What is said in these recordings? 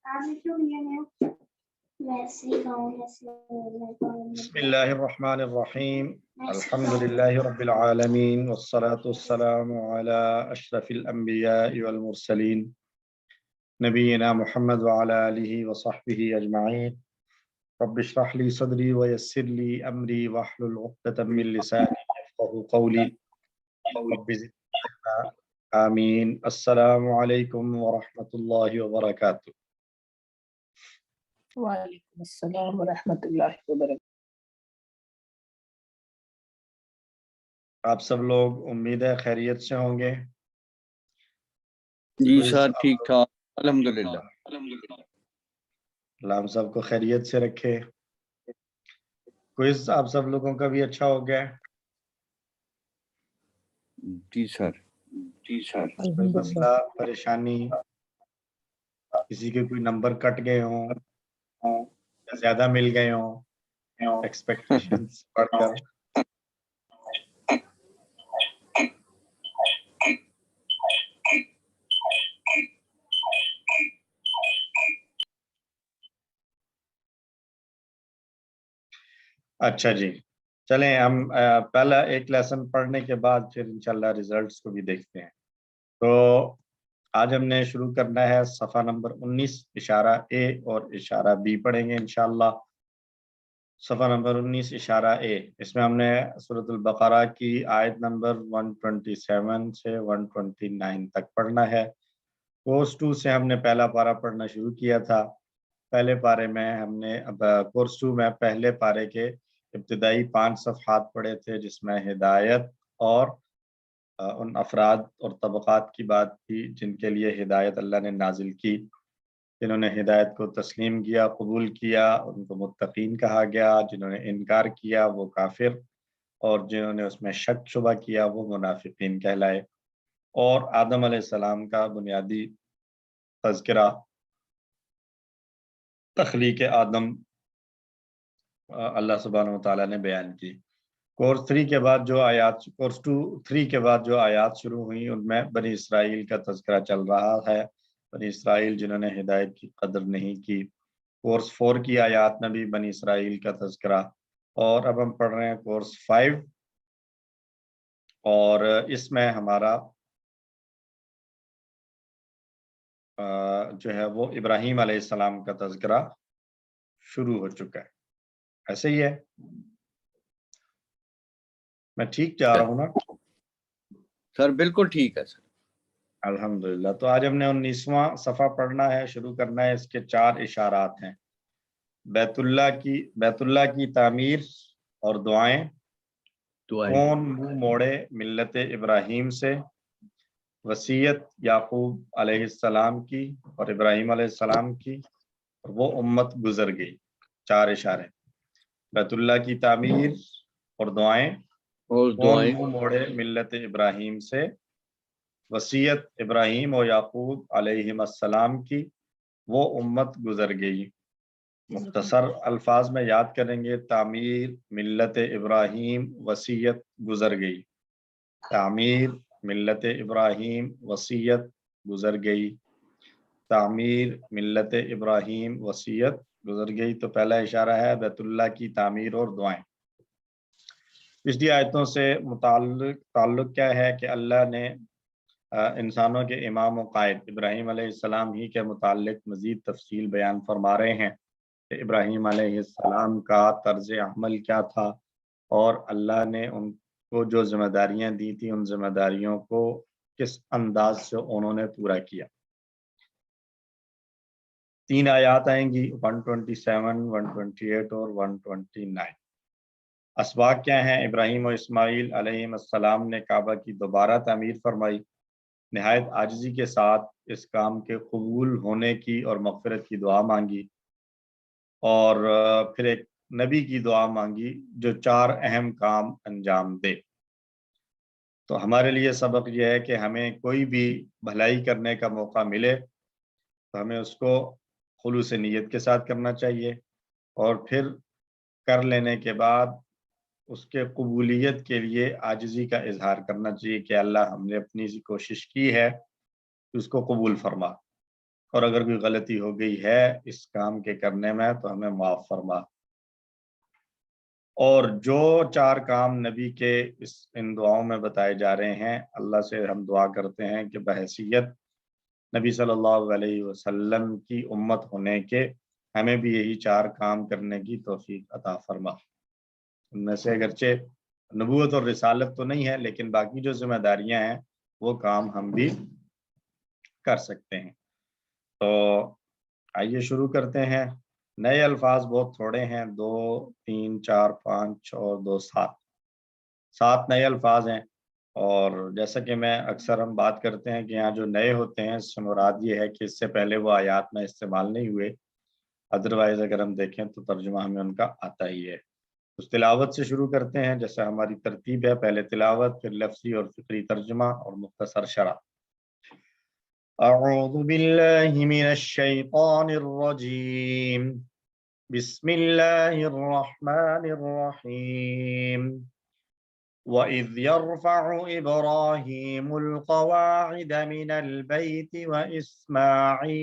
بسم اللہ الرحمن الرحیم الحمد للہ رب العالمین والصلاة والسلام علی اشرف الانبیاء والمرسلین نبینا محمد وعلی آلہ وصحبہ اجمعین رب اشرح لی صدری ویسر لی امری واحلل عقدۃ من لسانی یفقہوا قولی رب زدنی علما آمین۔ السلام علیکم ورحمۃ اللہ وبرکاتہ۔ وعلیکم السلام ورحمۃ اللہ وبرکاتہ۔ آپ سب لوگ امید ہے خیریت سے ہوں گے؟ جی سر ٹھیک ٹھاک الحمدللہ۔ اللہ ہم سب کو خیریت سے رکھے۔ کوئز آپ سب لوگوں کا بھی اچھا ہو گیا؟ جی سر۔ کوئی مسئلہ پریشانی، کسی کے کوئی نمبر کٹ گئے ہوں یا زیادہ مل گئے ہوں ایکسپیکٹیشنز بڑھ کر؟ اچھا جی، چلیں ہم پہلا ایک لیسن پڑھنے کے بعد پھر انشاءاللہ ریزلٹس کو بھی دیکھتے ہیں۔ تو آج ہم نے شروع کرنا ہے صفحہ نمبر 19، اشارہ اے اور اشارہ بی پڑھیں گے انشاءاللہ۔ صفحہ نمبر 19 اشارہ اے، اس میں ہم نے سورۃ البقرہ کی آیت نمبر 127 سے 129 تک پڑھنا ہے۔ کورس 2 سے ہم نے پہلا پارہ پڑھنا شروع کیا تھا۔ پہلے پارے میں ہم نے کورس 2 میں پہلے پارے کے ابتدائی 5 صفحات پڑھے تھے، جس میں ہدایت اور ان افراد اور طبقات کی بات تھی جن کے لیے ہدایت اللہ نے نازل کی، جنہوں نے ہدایت کو تسلیم کیا، قبول کیا، ان کو متقین کہا گیا، جنہوں نے انکار کیا وہ کافر، اور جنہوں نے اس میں شک شبہ کیا وہ منافقین کہلائے۔ اور آدم علیہ السلام کا بنیادی تذکرہ، تخلیق آدم اللہ سبحانہ و تعالیٰ نے بیان کی۔ کورس 3 کے بعد جو آیات، کورس 3 کے بعد جو آیات شروع ہوئیں ان میں بنی اسرائیل کا تذکرہ چل رہا ہے، بنی اسرائیل جنہوں نے ہدایت کی قدر نہیں کی۔ کورس 4 کی آیات میں بھی بنی اسرائیل کا تذکرہ، اور اب ہم پڑھ رہے ہیں کورس 5، اور اس میں ہمارا جو ہے وہ ابراہیم علیہ السلام کا تذکرہ شروع ہو چکا ہے۔ ایسے ہی ہے، میں ٹھیک جا رہا ہوں نا؟ سر بالکل ٹھیک ہے سر۔ الحمدللہ۔ تو آج ہم نے 19واں صفحہ پڑھنا ہے، شروع کرنا ہے۔ اس کے 4 اشارات ہیں: بیت اللہ کی تعمیر اور دعائیں، کون منہ موڑے ملت ابراہیم سے، وصیت یعقوب علیہ السلام کی اور ابراہیم علیہ السلام کی، اور وہ امت گزر گئی۔ 4 اشارے: بیت اللہ کی تعمیر اور دعائیں، کون منہ موڑے ملت ابراہیم سے، وصیت ابراہیم و یعقوب علیہ السلام کی، وہ امت گزر گئی۔ مختصر الفاظ میں یاد کریں گے: تعمیر، ملت ابراہیم، وصیت، گزر گئی۔ تعمیر، ملت ابراہیم، وصیت، گزر گئی۔ تعمیر، ملت ابراہیم، وصیت، گزر گئی۔ تو پہلا اشارہ ہے بیت اللہ کی تعمیر اور دعائیں۔ پچھلی آیتوں سے تعلق کیا ہے کہ اللہ نے انسانوں کے امام و قائد ابراہیم علیہ السلام ہی کے متعلق مزید تفصیل بیان فرما رہے ہیں کہ ابراہیم علیہ السلام کا طرز عمل کیا تھا، اور اللہ نے ان کو جو ذمہ داریاں دی تھیں ان ذمہ داریوں کو کس انداز سے انہوں نے پورا کیا۔ 3 آیات آئیں گی، 127، 128 اور 129۔ اسباق کیا ہیں؟ ابراہیم و اسماعیل علیہ السلام نے کعبہ کی دوبارہ تعمیر فرمائی، نہایت عاجزی کے ساتھ اس کام کے قبول ہونے کی اور مغفرت کی دعا مانگی، اور پھر ایک نبی کی دعا مانگی جو 4 اہم کام انجام دے۔ تو ہمارے لیے سبق یہ ہے کہ ہمیں کوئی بھی بھلائی کرنے کا موقع ملے تو ہمیں اس کو خلوص نیت کے ساتھ کرنا چاہیے، اور پھر کر لینے کے بعد اس کے قبولیت کے لیے عاجزی کا اظہار کرنا چاہیے کہ اللہ ہم نے اپنی سی کوشش کی ہے، اس کو قبول فرما۔ اور اگر کوئی غلطی ہو گئی ہے اس کام کے کرنے میں تو ہمیں معاف فرما۔ اور جو 4 کام نبی کے ان دعاؤں میں بتائے جا رہے ہیں، اللہ سے ہم دعا کرتے ہیں کہ بحیثیت نبی صلی اللہ علیہ وسلم کی امت ہونے کے ہمیں بھی یہی 4 کام کرنے کی توفیق عطا فرما۔ ان میں سے اگرچہ نبوت اور رسالت تو نہیں ہے، لیکن باقی جو ذمہ داریاں ہیں وہ کام ہم بھی کر سکتے ہیں۔ تو آئیے شروع کرتے ہیں۔ نئے الفاظ بہت تھوڑے ہیں، 2 3 4 5 اور 2 7 نئے الفاظ ہیں۔ اور جیسا کہ میں اکثر ہم بات کرتے ہیں کہ یہاں جو نئے ہوتے ہیں اس سے مراد یہ ہے کہ اس سے پہلے وہ آیات میں استعمال نہیں ہوئے، ادروائز اگر ہم دیکھیں تو ترجمہ ہمیں ان کا آتا ہی ہے۔ اس تلاوت سے شروع کرتے ہیں جیسا ہماری ترتیب ہے، پہلے تلاوت، پھر لفظی اور فکری ترجمہ اور مختصر شرح۔ اعوذ باللہ من الشیطان الرجیم، بسم اللہ الرحمن الرحیم۔ وَإِذْ يَرْفَعُ إِبْرَاهِيمُ الْقَوَاعِدَ مِنَ الْبَيْتِ وَإِسْمَاعِيلُ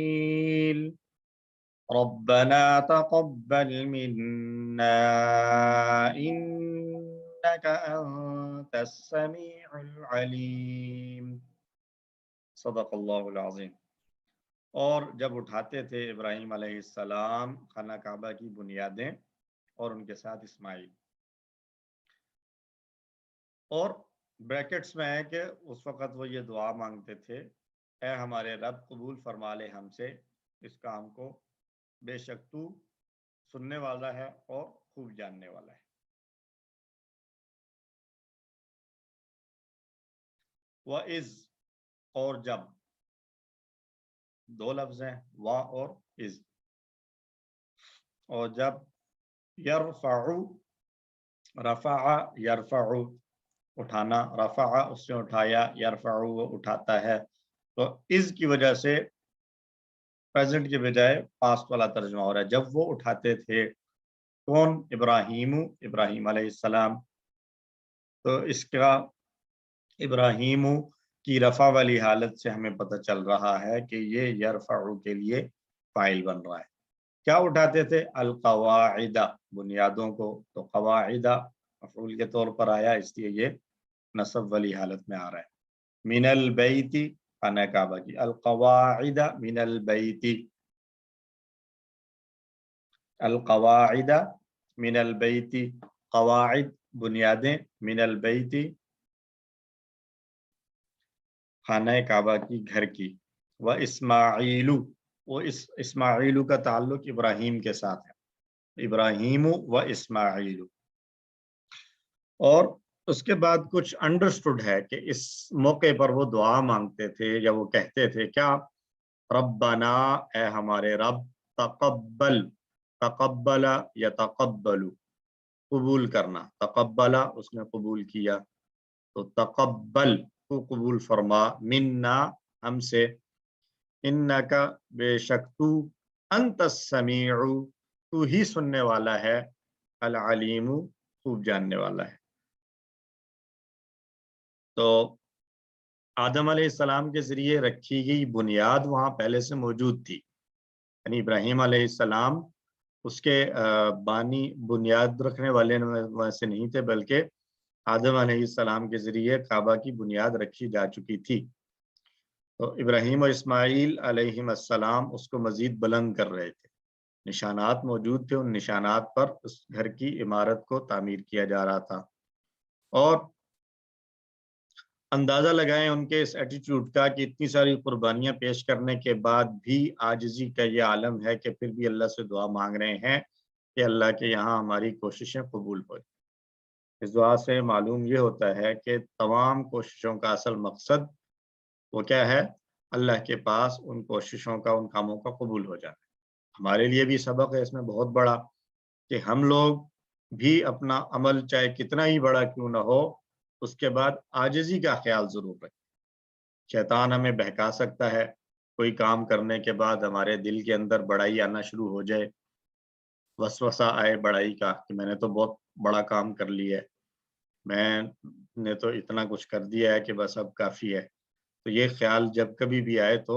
رَبَّنَا تَقَبَّلْ مِنَّا إِنَّكَ أَنْتَ السَّمِيعُ الْعَلِيمُ۔ صدق اللہ العظیم۔ اور جب اٹھاتے تھے ابراہیم علیہ السلام خانہ کعبہ کی بنیادیں اور ان کے ساتھ اسماعیل، اور بریکٹس میں ہے کہ اس وقت وہ یہ دعا مانگتے تھے، اے ہمارے رب قبول فرما لے ہم سے اس کام کو، بے شک تو سننے والا ہے اور خوب جاننے والا ہے۔ وَإِذْ، اور جب، 2 لفظ ہیں، وا اور از۔ اور جب، یرفع، رفع یرفع اٹھانا، رفع اس نے اٹھایا، یرفع وہ اٹھاتا ہے، تو از کی وجہ سے پریزنٹ کے بجائے پاسٹ والا ترجمہ ہو رہا ہے۔ جب وہ اٹھاتے تھے، کون؟ ابراہیم علیہ السلام۔ تو اس کا ابراہیم کی رفع والی حالت سے ہمیں پتہ چل رہا ہے کہ یہ یرفع کے لیے فاعل بن رہا ہے۔ کیا اٹھاتے تھے؟ القواعد، بنیادوں کو۔ تو قواعد مفعول کے طور پر آیا، اس لیے یہ نصب والی حالت میں آ رہا ہے۔ من البیت، خانہ کعبہ کی، القواعد من البیت، القواعد من البیت، قواعد بنیادیں، من البیت خانہ کعبہ کی، گھر کی۔ و اسماعیل، وہ اسماعیل کا تعلق ابراہیم کے ساتھ ہے، ابراہیم و اسماعیل۔ اور اس کے بعد کچھ انڈرسٹوڈ ہے کہ اس موقع پر وہ دعا مانگتے تھے یا وہ کہتے تھے کیا؟ ربنا، اے ہمارے رب، تقبل، تقبل یا تقبل قبول کرنا، تقبل اس نے قبول کیا، تو تقبل کو قبول فرما، منا ہم سے، انکا بے شک تو، انت السمیع تو ہی سننے والا ہے، العلیم خوب جاننے والا ہے۔ تو آدم علیہ السلام کے ذریعے رکھی گئی بنیاد وہاں پہلے سے موجود تھی، یعنی ابراہیم علیہ السلام اس کے بانی، بنیاد رکھنے والے ویسے نہیں تھے، بلکہ آدم علیہ السلام کے ذریعے کعبہ کی بنیاد رکھی جا چکی تھی۔ تو ابراہیم و اسماعیل علیہ السلام اس کو مزید بلند کر رہے تھے، نشانات موجود تھے، ان نشانات پر اس گھر کی عمارت کو تعمیر کیا جا رہا تھا۔ اور اندازہ لگائیں ان کے اس ایٹیٹیوڈ کا کہ اتنی ساری قربانیاں پیش کرنے کے بعد بھی عاجزی کا یہ عالم ہے کہ پھر بھی اللہ سے دعا مانگ رہے ہیں کہ اللہ کے یہاں ہماری کوششیں قبول ہو جائیں۔ اس دعا سے معلوم یہ ہوتا ہے کہ تمام کوششوں کا اصل مقصد وہ کیا ہے؟ اللہ کے پاس ان کوششوں کا، ان کاموں کا قبول ہو جانا ہے۔ ہمارے لیے بھی سبق ہے اس میں بہت بڑا کہ ہم لوگ بھی اپنا عمل چاہے کتنا ہی بڑا کیوں نہ ہو، اس کے بعد عاجزی کا خیال ضرور رکھیں۔ شیطان ہمیں بہکا سکتا ہے، کوئی کام کرنے کے بعد ہمارے دل کے اندر بڑائی آنا شروع ہو جائے، وسوسہ آئے بڑائی کا کہ میں نے تو بہت بڑا کام کر لیا ہے، میں نے تو اتنا کچھ کر دیا ہے کہ بس اب کافی ہے۔ تو یہ خیال جب کبھی بھی آئے تو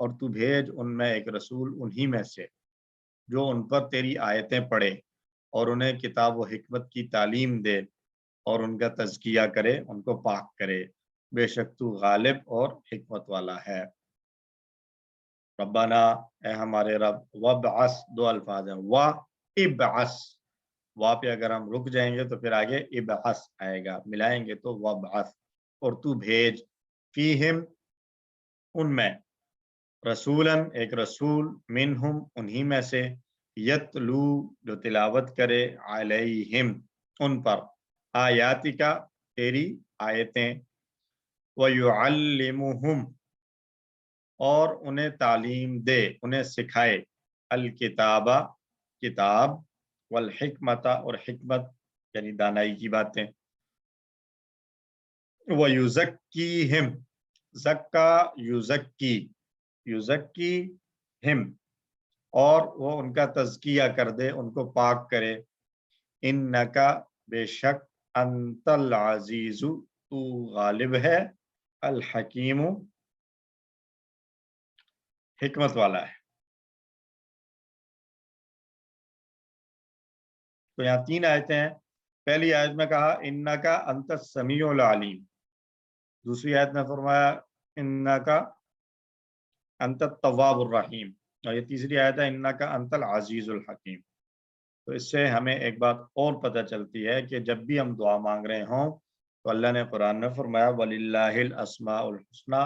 اور تو بھیج ان میں ایک رسول انہی میں سے جو ان پر تیری آیتیں پڑھے اور انہیں کتاب و حکمت کی تعلیم دے اور ان کا تزکیہ کرے، ان کو پاک کرے، بے شک تو غالب اور حکمت والا ہے۔ ربنا، اے ہمارے رب، وابعث، دو الفاظ ہیں، وابعث، وا پہ اگر ہم رک جائیں گے تو پھر آگے ابعث آئے گا، ملائیں گے تو وابعث، اور تو بھیج، فیہم، ان میں، رسولاً، ایک رسول، منہم، انہی میں سے، یتلو، جو تلاوت کرے، علیہم، ان پر، آیاتی کا، تیری آیتیں، وَيُعَلِّمُهُمْ، اور انہیں تعلیم دے، انہیں سکھائے، الکتابہ، کتاب، والحکمت، اور حکمت یعنی دانائی کی باتیں، وَيُزَكِّيهِمْ، زکا یزکی، یزکیہم، اور وہ ان کا تزکیہ کر دے، ان کو پاک کرے، انکا، بے شک، انت العزیز، تو غالب ہے، الحکیم، حکمت والا ہے۔ تو یہاں 3 آیتیں ہیں۔ پہلی آیت میں کہا انکا انت السمیع العلیم، دوسری آیت میں فرمایا انکا انت التواب الرحیم، اور یہ تیسری آیت ہے انکا انت العزیز الحکیم۔ تو اس سے ہمیں ایک بات اور پتہ چلتی ہے کہ جب بھی ہم دعا مانگ رہے ہوں تو اللہ نے قرآن میں فرمایا وَلِلَّهِ الْأَسْمَاءُ الْحُسْنَى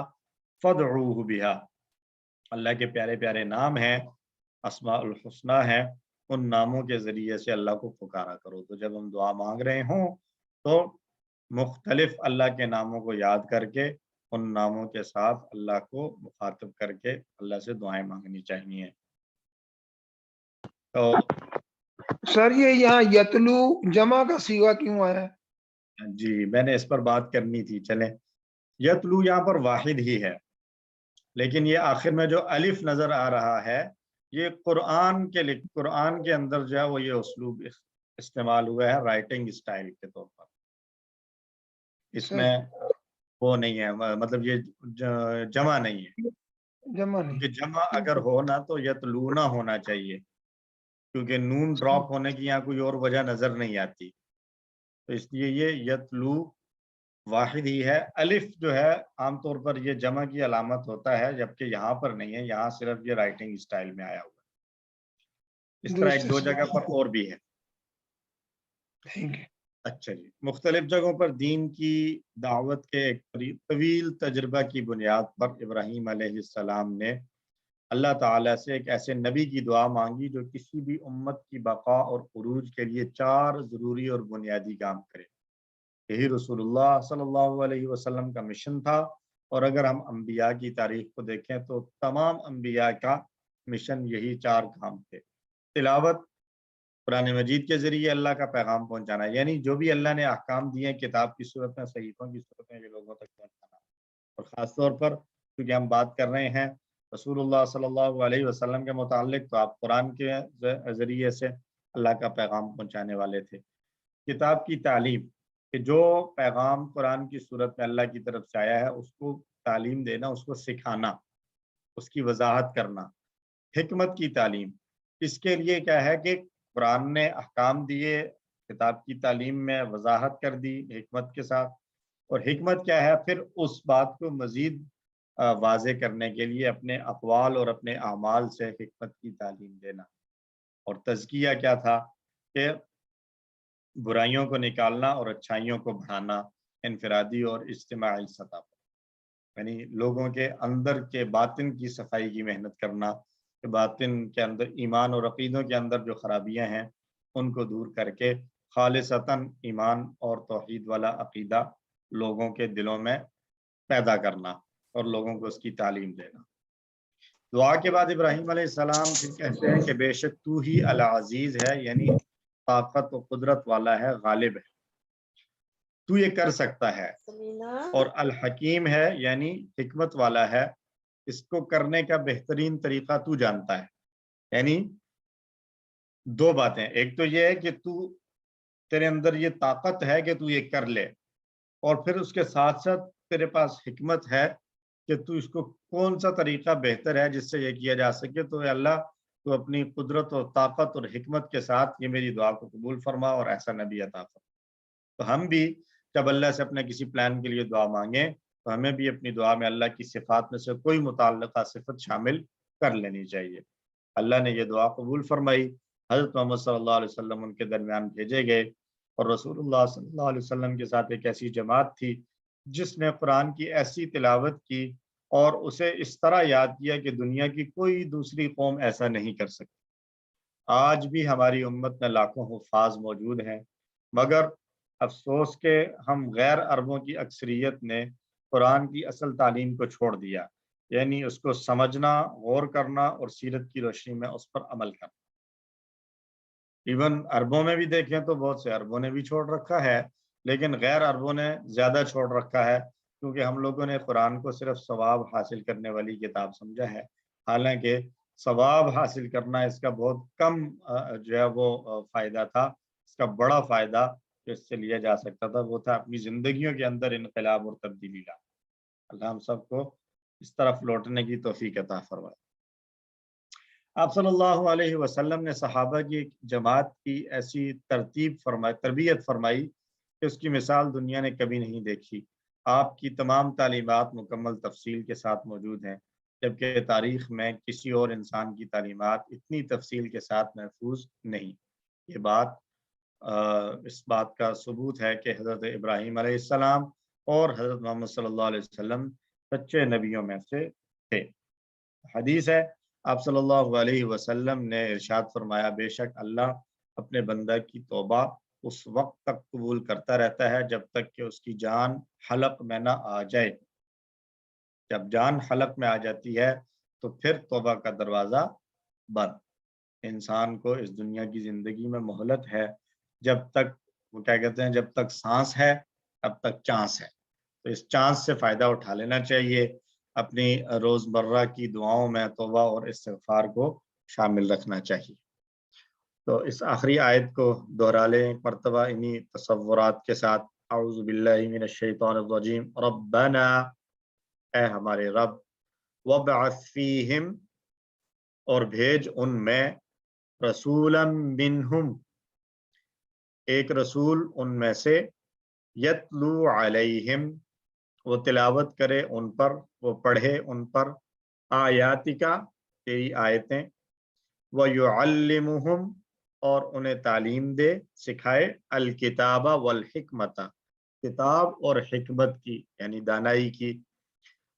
فَادْعُوهُ بِهَا، اللہ کے پیارے پیارے نام ہیں، اسماء الحسنہ ہیں، ان ناموں کے ذریعے سے اللہ کو پکارا کرو۔ تو جب ہم دعا مانگ رہے ہوں تو مختلف اللہ کے ناموں کو یاد کر کے، ان ناموں کے ساتھ اللہ کو مخاطب کر کے اللہ سے دعائیں مانگنی چاہیے۔ تو سر یہ یہاں یتلو جمع کا صیغہ کیوں آیا ہے؟ جی میں نے اس پر بات کرنی تھی، چلیں، یتلو یہاں پر واحد ہی ہے، لیکن یہ آخر میں جو الف نظر آ رہا ہے یہ قرآن کے اندر جو ہے وہ یہ اسلوب استعمال ہوا ہے رائٹنگ اسٹائل کے طور پر، اس سر میں وہ نہیں ہے، مطلب یہ جمع نہیں ہے، جمع نہیں، کیونکہ جمع اگر ہونا تو یتلونا ہونا چاہیے، کیونکہ نون ڈراپ ہونے کی یہاں کوئی اور وجہ نظر نہیں آتی، تو اس لیے یہ یتلو واحد ہی ہے۔ الف جو ہے عام طور پر یہ جمع کی علامت ہوتا ہے، جبکہ یہاں پر نہیں ہے، یہاں صرف یہ رائٹنگ اسٹائل میں آیا ہوا ہے۔ اس طرح ایک دو جگہ پر اور بھی ہے۔ Thank you. اچھا جی، مختلف جگہوں پر دین کی دعوت کے ایک طویل تجربہ کی بنیاد پر ابراہیم علیہ السلام نے اللہ تعالیٰ سے ایک ایسے نبی کی دعا مانگی جو کسی بھی امت کی بقا اور عروج کے لیے 4 ضروری اور بنیادی کام کرے۔ یہی رسول اللہ صلی اللہ علیہ وسلم کا مشن تھا، اور اگر ہم انبیاء کی تاریخ کو دیکھیں تو تمام انبیاء کا مشن یہی 4 کام تھے۔ تلاوت، قرآن مجید کے ذریعے اللہ کا پیغام پہنچانا، یعنی جو بھی اللہ نے احکام دیے ہیں کتاب کی صورت میں، صحیفوں کی صورت میں، یہ لوگوں تک پہنچانا، اور خاص طور پر کیونکہ ہم بات کر رہے ہیں رسول اللہ صلی اللہ علیہ وسلم کے متعلق، تو آپ قرآن کے ذریعے سے اللہ کا پیغام پہنچانے والے تھے۔ کتاب کی تعلیم، کہ جو پیغام قرآن کی صورت میں اللہ کی طرف سے آیا ہے اس کو تعلیم دینا، اس کو سکھانا، اس کی وضاحت کرنا۔ حکمت کی تعلیم، اس کے لیے کیا ہے کہ قرآن نے احکام دیے، کتاب کی تعلیم میں وضاحت کر دی حکمت کے ساتھ، اور حکمت کیا ہے پھر اس بات کو مزید واضح کرنے کے لیے اپنے اقوال اور اپنے اعمال سے حکمت کی تعلیم دینا۔ اور تزکیہ کیا تھا کہ برائیوں کو نکالنا اور اچھائیوں کو بڑھانا، انفرادی اور اجتماعی سطح پر، یعنی لوگوں کے اندر کے باطن کی صفائی کی محنت کرنا، کہ باطن کے اندر ایمان اور عقیدوں کے اندر جو خرابیاں ہیں ان کو دور کر کے خالصتاً ایمان اور توحید والا عقیدہ لوگوں کے دلوں میں پیدا کرنا اور لوگوں کو اس کی تعلیم دینا۔ دعا کے بعد ابراہیم علیہ السلام پھر کہتے ہیں کہ بے شک تو ہی العزیز ہے، یعنی طاقت و قدرت والا ہے، غالب ہے، تو یہ کر سکتا ہے، اور الحکیم ہے یعنی حکمت والا ہے، اس کو کرنے کا بہترین طریقہ تو جانتا ہے۔ یعنی 2 باتیں، ایک تو یہ ہے کہ تیرے اندر یہ طاقت ہے کہ تو یہ کر لے، اور پھر اس کے ساتھ ساتھ تیرے پاس حکمت ہے کہ تو اس کو کون سا طریقہ بہتر ہے جس سے یہ کیا جا سکے، تو اے اللہ تو اپنی قدرت اور طاقت اور حکمت کے ساتھ یہ میری دعا کو قبول فرما اور ایسا نبی عطا فرما۔ تو ہم بھی جب اللہ سے اپنے کسی پلان کے لیے دعا مانگیں تو ہمیں بھی اپنی دعا میں اللہ کی صفات میں سے کوئی متعلقہ صفت شامل کر لینی چاہیے۔ اللہ نے یہ دعا قبول فرمائی، حضرت محمد صلی اللہ علیہ وسلم ان کے درمیان بھیجے گئے، اور رسول اللہ صلی اللہ علیہ وسلم کے ساتھ ایک ایسی جماعت تھی جس نے قرآن کی ایسی تلاوت کی اور اسے اس طرح یاد کیا کہ دنیا کی کوئی دوسری قوم ایسا نہیں کر سکتی۔ آج بھی ہماری امت میں لاکھوں حفاظ موجود ہیں، مگر افسوس کہ ہم غیر عربوں کی اکثریت نے قرآن کی اصل تعلیم کو چھوڑ دیا، یعنی اس کو سمجھنا، غور کرنا اور سیرت کی روشنی میں اس پر عمل کرنا۔ ایون عربوں میں بھی دیکھیں تو بہت سے عربوں نے بھی چھوڑ رکھا ہے، لیکن غیر عربوں نے زیادہ چھوڑ رکھا ہے، کیونکہ ہم لوگوں نے قرآن کو صرف ثواب حاصل کرنے والی کتاب سمجھا ہے، حالانکہ ثواب حاصل کرنا اس کا بہت کم جو ہے وہ فائدہ تھا۔ اس کا بڑا فائدہ جو اس سے لیا جا سکتا تھا وہ تھا اپنی زندگیوں کے اندر انقلاب اور تبدیلی لانا۔ اللہ ہم سب کو اس طرف لوٹنے کی توفیق عطا فرمائے۔ آپ صلی اللہ علیہ وسلم نے صحابہ کی ایک جماعت کی ایسی تربیت فرمائی کہ اس کی مثال دنیا نے کبھی نہیں دیکھی۔ آپ کی تمام تعلیمات مکمل تفصیل کے ساتھ موجود ہیں، جبکہ تاریخ میں کسی اور انسان کی تعلیمات اتنی تفصیل کے ساتھ محفوظ نہیں۔ یہ بات اس بات کا ثبوت ہے کہ حضرت ابراہیم علیہ السلام اور حضرت محمد صلی اللہ علیہ وسلم سچے نبیوں میں سے تھے۔ حدیث ہے، آپ صلی اللہ علیہ وسلم نے ارشاد فرمایا، بے شک اللہ اپنے بندہ کی توبہ اس وقت تک قبول کرتا رہتا ہے جب تک کہ اس کی جان حلق میں نہ آ جائے۔ جب جان حلق میں آ جاتی ہے تو پھر توبہ کا دروازہ بند۔ انسان کو اس دنیا کی زندگی میں مہلت ہے، جب تک وہ کیا کہتے ہیں، جب تک سانس ہے اب تک چانس ہے، تو اس چانس سے فائدہ اٹھا لینا چاہیے۔ اپنی روزمرہ کی دعاؤں میں توبہ اور استغفار کو شامل رکھنا چاہیے۔ تو اس آخری آیت کو دہرا لیں ایک مرتبہ انہی تصورات کے ساتھ۔ اعوذ باللہ من الشیطان الرجیم، ربنا، اے ہمارے رب، وابعث فیہم، اور بھیج ان میں، رسولا منہم، ایک رسول ان میں سے، یتلو علیہم، وہ تلاوت کرے ان پر، وہ پڑھے ان پر، آیاتکا، تیری آیتیں، وَيُعَلِّمُهُمْ، اور انہیں تعلیم دے، سکھائے، الکتاب والحکمت، کتاب اور حکمت کی یعنی دانائی کی،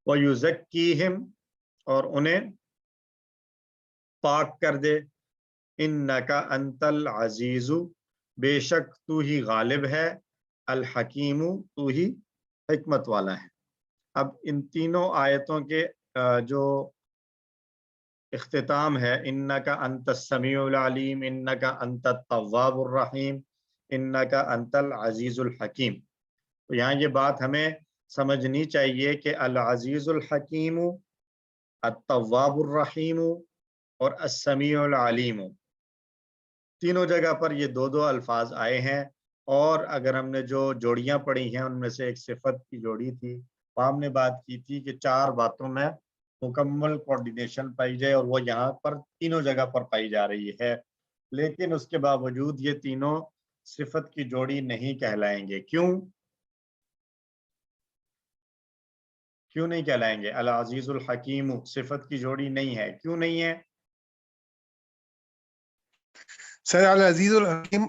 وَيُزَكِّيهِمْ، اور انہیں پاک کر دے، انکا انت العزیز، بے شک تو ہی غالب ہے، الحکیم، تو ہی حکمت والا ہے۔ اب ان تینوں آیتوں کے جو اختتام ہے، انکا انت السمیع العلیم، انکا انت التواب الرحیم، انکا انت العزیز الحکیم، تو یہاں یہ بات ہمیں سمجھنی چاہیے کہ العزیز الحکیم، التواب الرحیم اور السمیع العلیم، تینوں جگہ پر یہ دو الفاظ آئے ہیں۔ اور اگر ہم نے جو جوڑیاں پڑھی ہیں ان میں سے ایک صفت کی جوڑی تھی، وہاں ہم نے بات کی تھی کہ 4 باتوں میں مکمل کوارڈینیشن پائی جائے، اور وہ یہاں پر تینوں جگہ پر پائی جا رہی ہے، لیکن اس کے باوجود یہ تینوں صفت کی جوڑی نہیں کہلائیں گے۔ کیوں نہیں کہلائیں گے؟ العزیز الحکیم صفت کی جوڑی نہیں ہے، کیوں نہیں ہے؟ سر العزیز الحکیم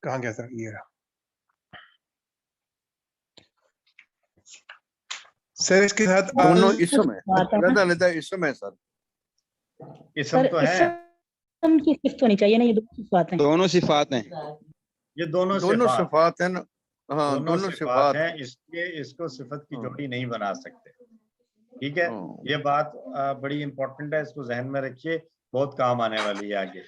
کہاں گیا سر؟ یہ سر اس کے ساتھ دونوں اسم ہے، علیحدہ اسم ہے سر۔ اسم تو ہے، اسم کی صفت ہونی چاہیے نا، یہ دونوں صفات ہیں، دونوں صفات ہیں، یہ دونوں صفات ہیں نا، ہاں دونوں صفات ہیں، اس لیے اس کو صفت کی جوڑی نہیں بنا سکتے۔ ٹھیک ہے، یہ بات بڑی امپورٹنٹ ہے، اس کو ذہن میں رکھیے، بہت کام آنے والی ہے آگے،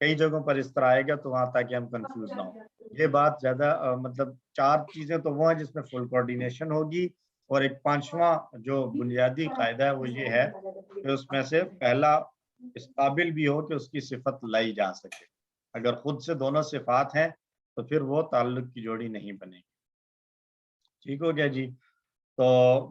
کئی جگہوں پر اس طرح آئے گا تو وہاں تاکہ ہم کنفیوز نہ ہوں۔ یہ بات زیادہ مطلب 4 چیزیں تو وہ ہیں جس میں فل کوارڈینیشن ہوگی، اور ایک 5واں جو بنیادی قاعدہ ہے وہ یہ ہے کہ اس میں سے پہلا اس قابل بھی ہو کہ اس کی صفت لائی جا سکے۔ اگر خود سے دونوں صفات ہیں تو پھر وہ تعلق کی جوڑی نہیں بنے گی۔ ٹھیک ہو گیا جی؟ تو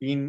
3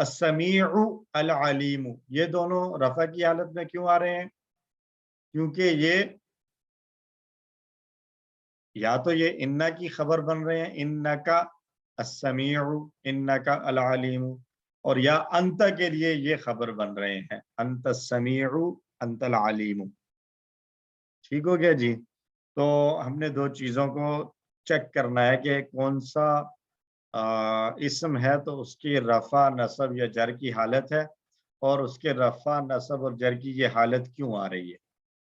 السمیع العلیم، یہ دونوں رفع کی حالت میں کیوں آ رہے ہیں؟ کیونکہ یہ یا تو یہ انہ کی خبر بن رہے ہیں، انکا السمیع انکا العلیم، اور یا انت کے لیے یہ خبر بن رہے ہیں، انت السمیع انت العلیم۔ ٹھیک ہو گیا جی؟ تو ہم نے دو چیزوں کو چیک کرنا ہے کہ کون سا اسم ہے تو اس کی رفع نصب یا جر کی حالت ہے، اور اس کے رفع نصب اور جر کی یہ حالت کیوں آ رہی ہے۔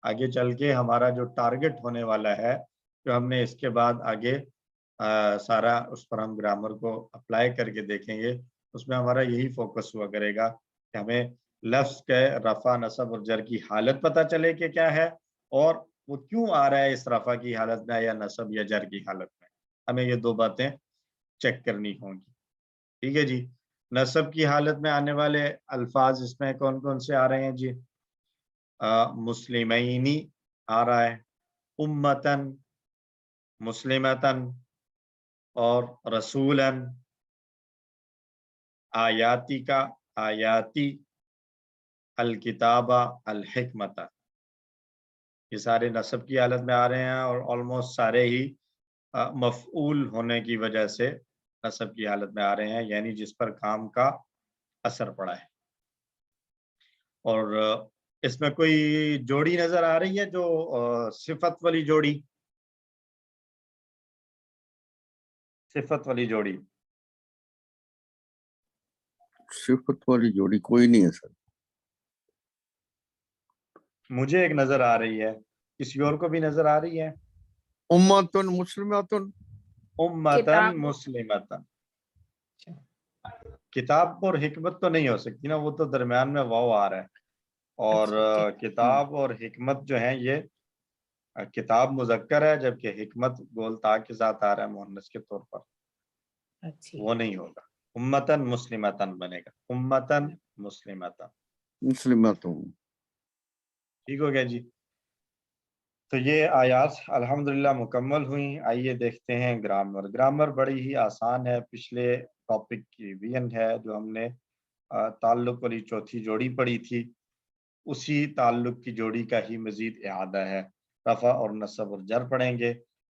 آگے چل کے ہمارا جو ٹارگٹ ہونے والا ہے، جو ہم نے اس کے بعد آگے سارا اس پر ہم گرامر کو اپلائی کر کے دیکھیں گے، اس میں ہمارا یہی فوکس ہوا کرے گا کہ ہمیں لفظ کے رفع نصب اور جر کی حالت پتہ چلے کہ کیا ہے، اور وہ کیوں آ رہا ہے اس رفع کی حالت میں یا نصب یا جر کی حالت میں۔ ہمیں یہ دو باتیں چیک کرنی ہوں گی، ٹھیک ہے جی؟ نصب کی حالت میں آنے والے الفاظ اس میں کون کون سے آ رہے ہیں جی؟ مسلمینی آ رہا ہے، امتن، مسلمتن، اور رسولن، آیاتی کا آیاتی، الکتابہ، الحکمت، یہ سارے نصب کی حالت میں آ رہے ہیں، اور آلموسٹ سارے ہی مفعول ہونے کی وجہ سے نصب کی حالت میں آ رہے ہیں، یعنی جس پر کام کا اثر پڑا ہے۔ اور اس میں کوئی جوڑی نظر آ رہی ہے جو صفت والی جوڑی؟ صفت والی جوڑی، صفت والی جوڑی کوئی نہیں ہے سر۔ مجھے ایک نظر آ رہی ہے، کسی اور کو بھی نظر آ رہی ہے؟ امتن مسلمتن، امتن مسلمتن، کتاب اور حکمت تو نہیں ہو سکتی نا، وہ تو درمیان میں واو آ رہا ہے، اور کتاب اور حکمت جو ہیں یہ کتاب مذکر ہے، جبکہ حکمت گول تا کے ساتھ آ رہا ہے مؤنث کے طور پر، وہ نہیں ہوگا، امتن مسلمتن بنے گا، امتن مسلمتن، مسلمتن۔ ٹھیک ہو گیا جی؟ تو یہ آیات الحمدللہ مکمل ہوئیں۔ آئیے دیکھتے ہیں گرامر۔ گرامر بڑی ہی آسان ہے، پچھلے ٹاپک کی ریویژن ہے جو ہم نے تعلق والی چوتھی جوڑی پڑھی تھی، اسی تعلق کی جوڑی کا ہی مزید اعادہ ہے۔ رفع اور نصب اور جر پڑھیں گے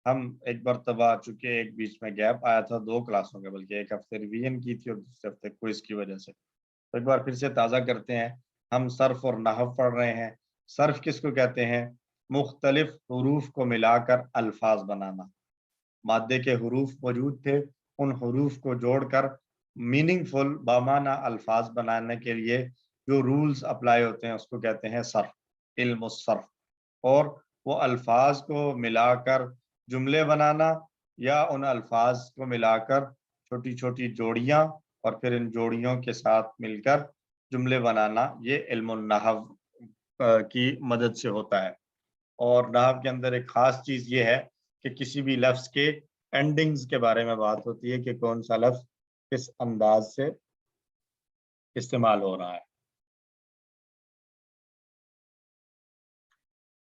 ہم ایک مرتبہ، چونکہ ایک بیچ میں گیپ آیا تھا 2 کلاسوں کے، بلکہ ایک ہفتے ریویژن کی تھی اور دوسرے ہفتے کوئز کی وجہ سے، تو ایک بار پھر سے تازہ کرتے ہیں۔ ہم صرف اور نحو پڑھ رہے ہیں۔ صرف کس کو کہتے ہیں؟ مختلف حروف کو ملا کر الفاظ بنانا۔ مادے کے حروف موجود تھے، ان حروف کو جوڑ کر میننگ فل بامعنی الفاظ بنانے کے لیے جو رولز اپلائی ہوتے ہیں اس کو کہتے ہیں صرف، علم الصرف۔ اور وہ الفاظ کو ملا کر جملے بنانا، یا ان الفاظ کو ملا کر چھوٹی چھوٹی جوڑیاں اور پھر ان جوڑیوں کے ساتھ مل کر جملے بنانا، یہ علم النحو کی مدد سے ہوتا ہے۔ اور نحو کے اندر ایک خاص چیز یہ ہے کہ کسی بھی لفظ کے اینڈنگز کے بارے میں بات ہوتی ہے کہ کون سا لفظ کس انداز سے استعمال ہو رہا ہے،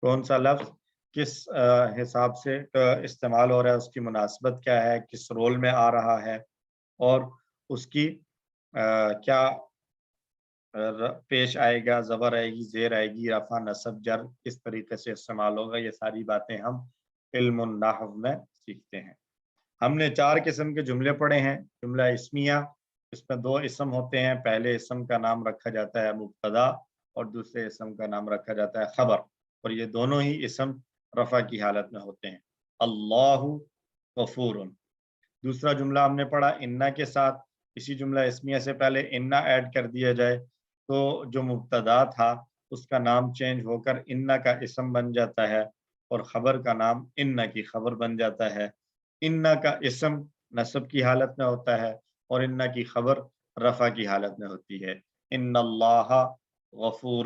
کون سا لفظ کس حساب سے استعمال ہو رہا ہے، اس کی مناسبت کیا ہے، کس رول میں آ رہا ہے، اور اس کی کیا پیش آئے گا، زبر آئے گی، زیر آئے گی، رفع نصب جر کس طریقے سے استعمال ہوگا، یہ ساری باتیں ہم علم النحو میں سیکھتے ہیں۔ ہم نے 4 قسم کے جملے پڑھے ہیں۔ جملہ اسمیہ، اس میں 2 اسم ہوتے ہیں، پہلے اسم کا نام رکھا جاتا ہے مبتدا اور دوسرے اسم کا نام رکھا جاتا ہے خبر، اور یہ دونوں ہی اسم رفع کی حالت میں ہوتے ہیں۔ اللہ غفور۔ دوسرا جملہ ہم نے پڑھا انا کے ساتھ، اسی جملہ اسمیہ سے پہلے انا ایڈ کر دیا جائے تو جو مبتدا تھا اس کا نام چینج ہو کر انا کا اسم بن جاتا ہے، اور خبر کا نام انا کی خبر بن جاتا ہے۔ انا کا اسم نصب کی حالت میں ہوتا ہے اور انا کی خبر رفع کی حالت میں ہوتی ہے، ان اللہ غفور۔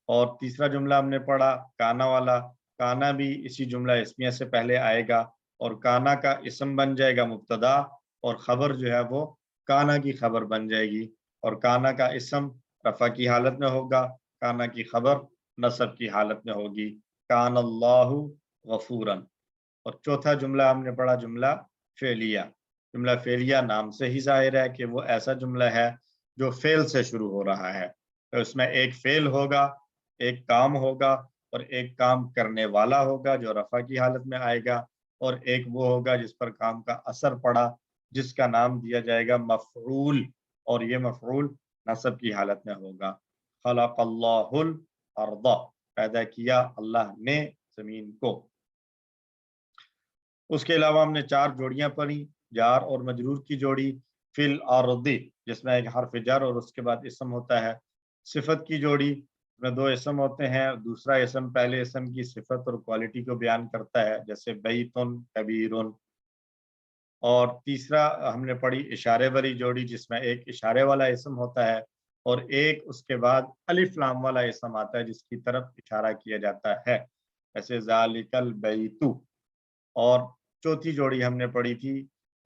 اور تیسرا جملہ ہم نے پڑھا کانا والا، کانا بھی اسی جملہ اسمیہ سے پہلے آئے گا اور کانا کا اسم بن جائے گا مبتدا، اور خبر جو ہے وہ کانا کی خبر بن جائے گی، اور کانا کا اسم رفع کی حالت میں ہوگا، کانا کی خبر نصب کی حالت میں ہوگی، کان اللہ غفورن۔ اور چوتھا جملہ ہم نے پڑھا جملہ فعلیہ۔ جملہ فعلیہ نام سے ہی ظاہر ہے کہ وہ ایسا جملہ ہے جو فعل سے شروع ہو رہا ہے، تو اس میں ایک فعل ہوگا، ایک کام ہوگا، اور ایک کام کرنے والا ہوگا جو رفع کی حالت میں آئے گا، اور ایک وہ ہوگا جس پر کام کا اثر پڑا، جس کا نام دیا جائے گا مفعول، اور یہ مفعول نصب کی حالت میں ہوگا۔ خلق اللہ الارض، پیدا کیا اللہ نے زمین کو۔ اس کے علاوہ ہم نے 4 جوڑیاں پڑھی، جار اور مجرور کی جوڑی، فی الارض جس میں ایک حرف جر اور اس کے بعد اسم ہوتا ہے، صفت کی جوڑی میں 2 اسم ہوتے ہیں، دوسرا اسم پہلے اسم کی صفت اور کوالٹی کو بیان کرتا ہے جیسے بیتن کبیرن، اور تیسرا ہم نے پڑھی اشارے والی جوڑی جس میں ایک اشارے والا اسم ہوتا ہے اور ایک اس کے بعد الف لام والا اسم آتا ہے جس کی طرف اشارہ کیا جاتا ہے، جیسے ذالک البیت۔ اور چوتھی جوڑی ہم نے پڑھی تھی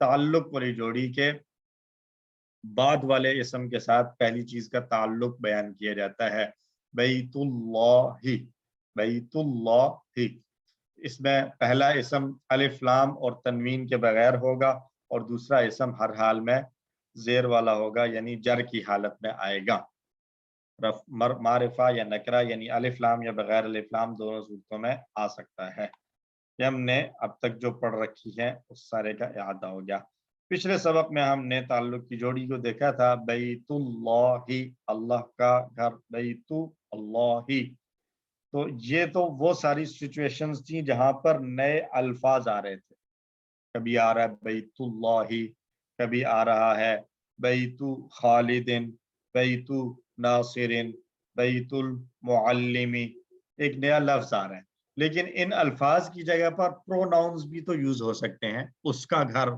تعلق والی جوڑی کے بعد والے اسم کے ساتھ پہلی چیز کا تعلق بیان کیا جاتا ہے، بیت اللہ، بیت اللہ۔ اس میں پہلا اسم الف لام اور تنوین کے بغیر ہوگا اور دوسرا اسم ہر حال میں زیر والا ہوگا، یعنی جر کی حالت میں آئے گا، معرفہ یا نکرہ، یعنی الف لام یا بغیر الف لام دونوں صورتوں میں آ سکتا ہے۔ یہ ہم نے اب تک جو پڑھ رکھی ہے اس سارے کا اعادہ ہو گیا۔ پچھلے سبق میں ہم نے تعلق کی جوڑی کو دیکھا تھا، بیت اللہ، اللہ کا گھر، بیت اللہ۔ تو یہ تو وہ ساری سچویشنز تھیں جہاں پر نئے الفاظ آ رہے تھے، کبھی آ رہا ہے بیت اللہ، کبھی آ رہا ہے بیت خالد، بیت ناصر، بیت المعلم، ایک نیا لفظ آ رہا ہے، لیکن ان الفاظ کی جگہ پر پروناؤنز بھی تو یوز ہو سکتے ہیں، اس کا گھر،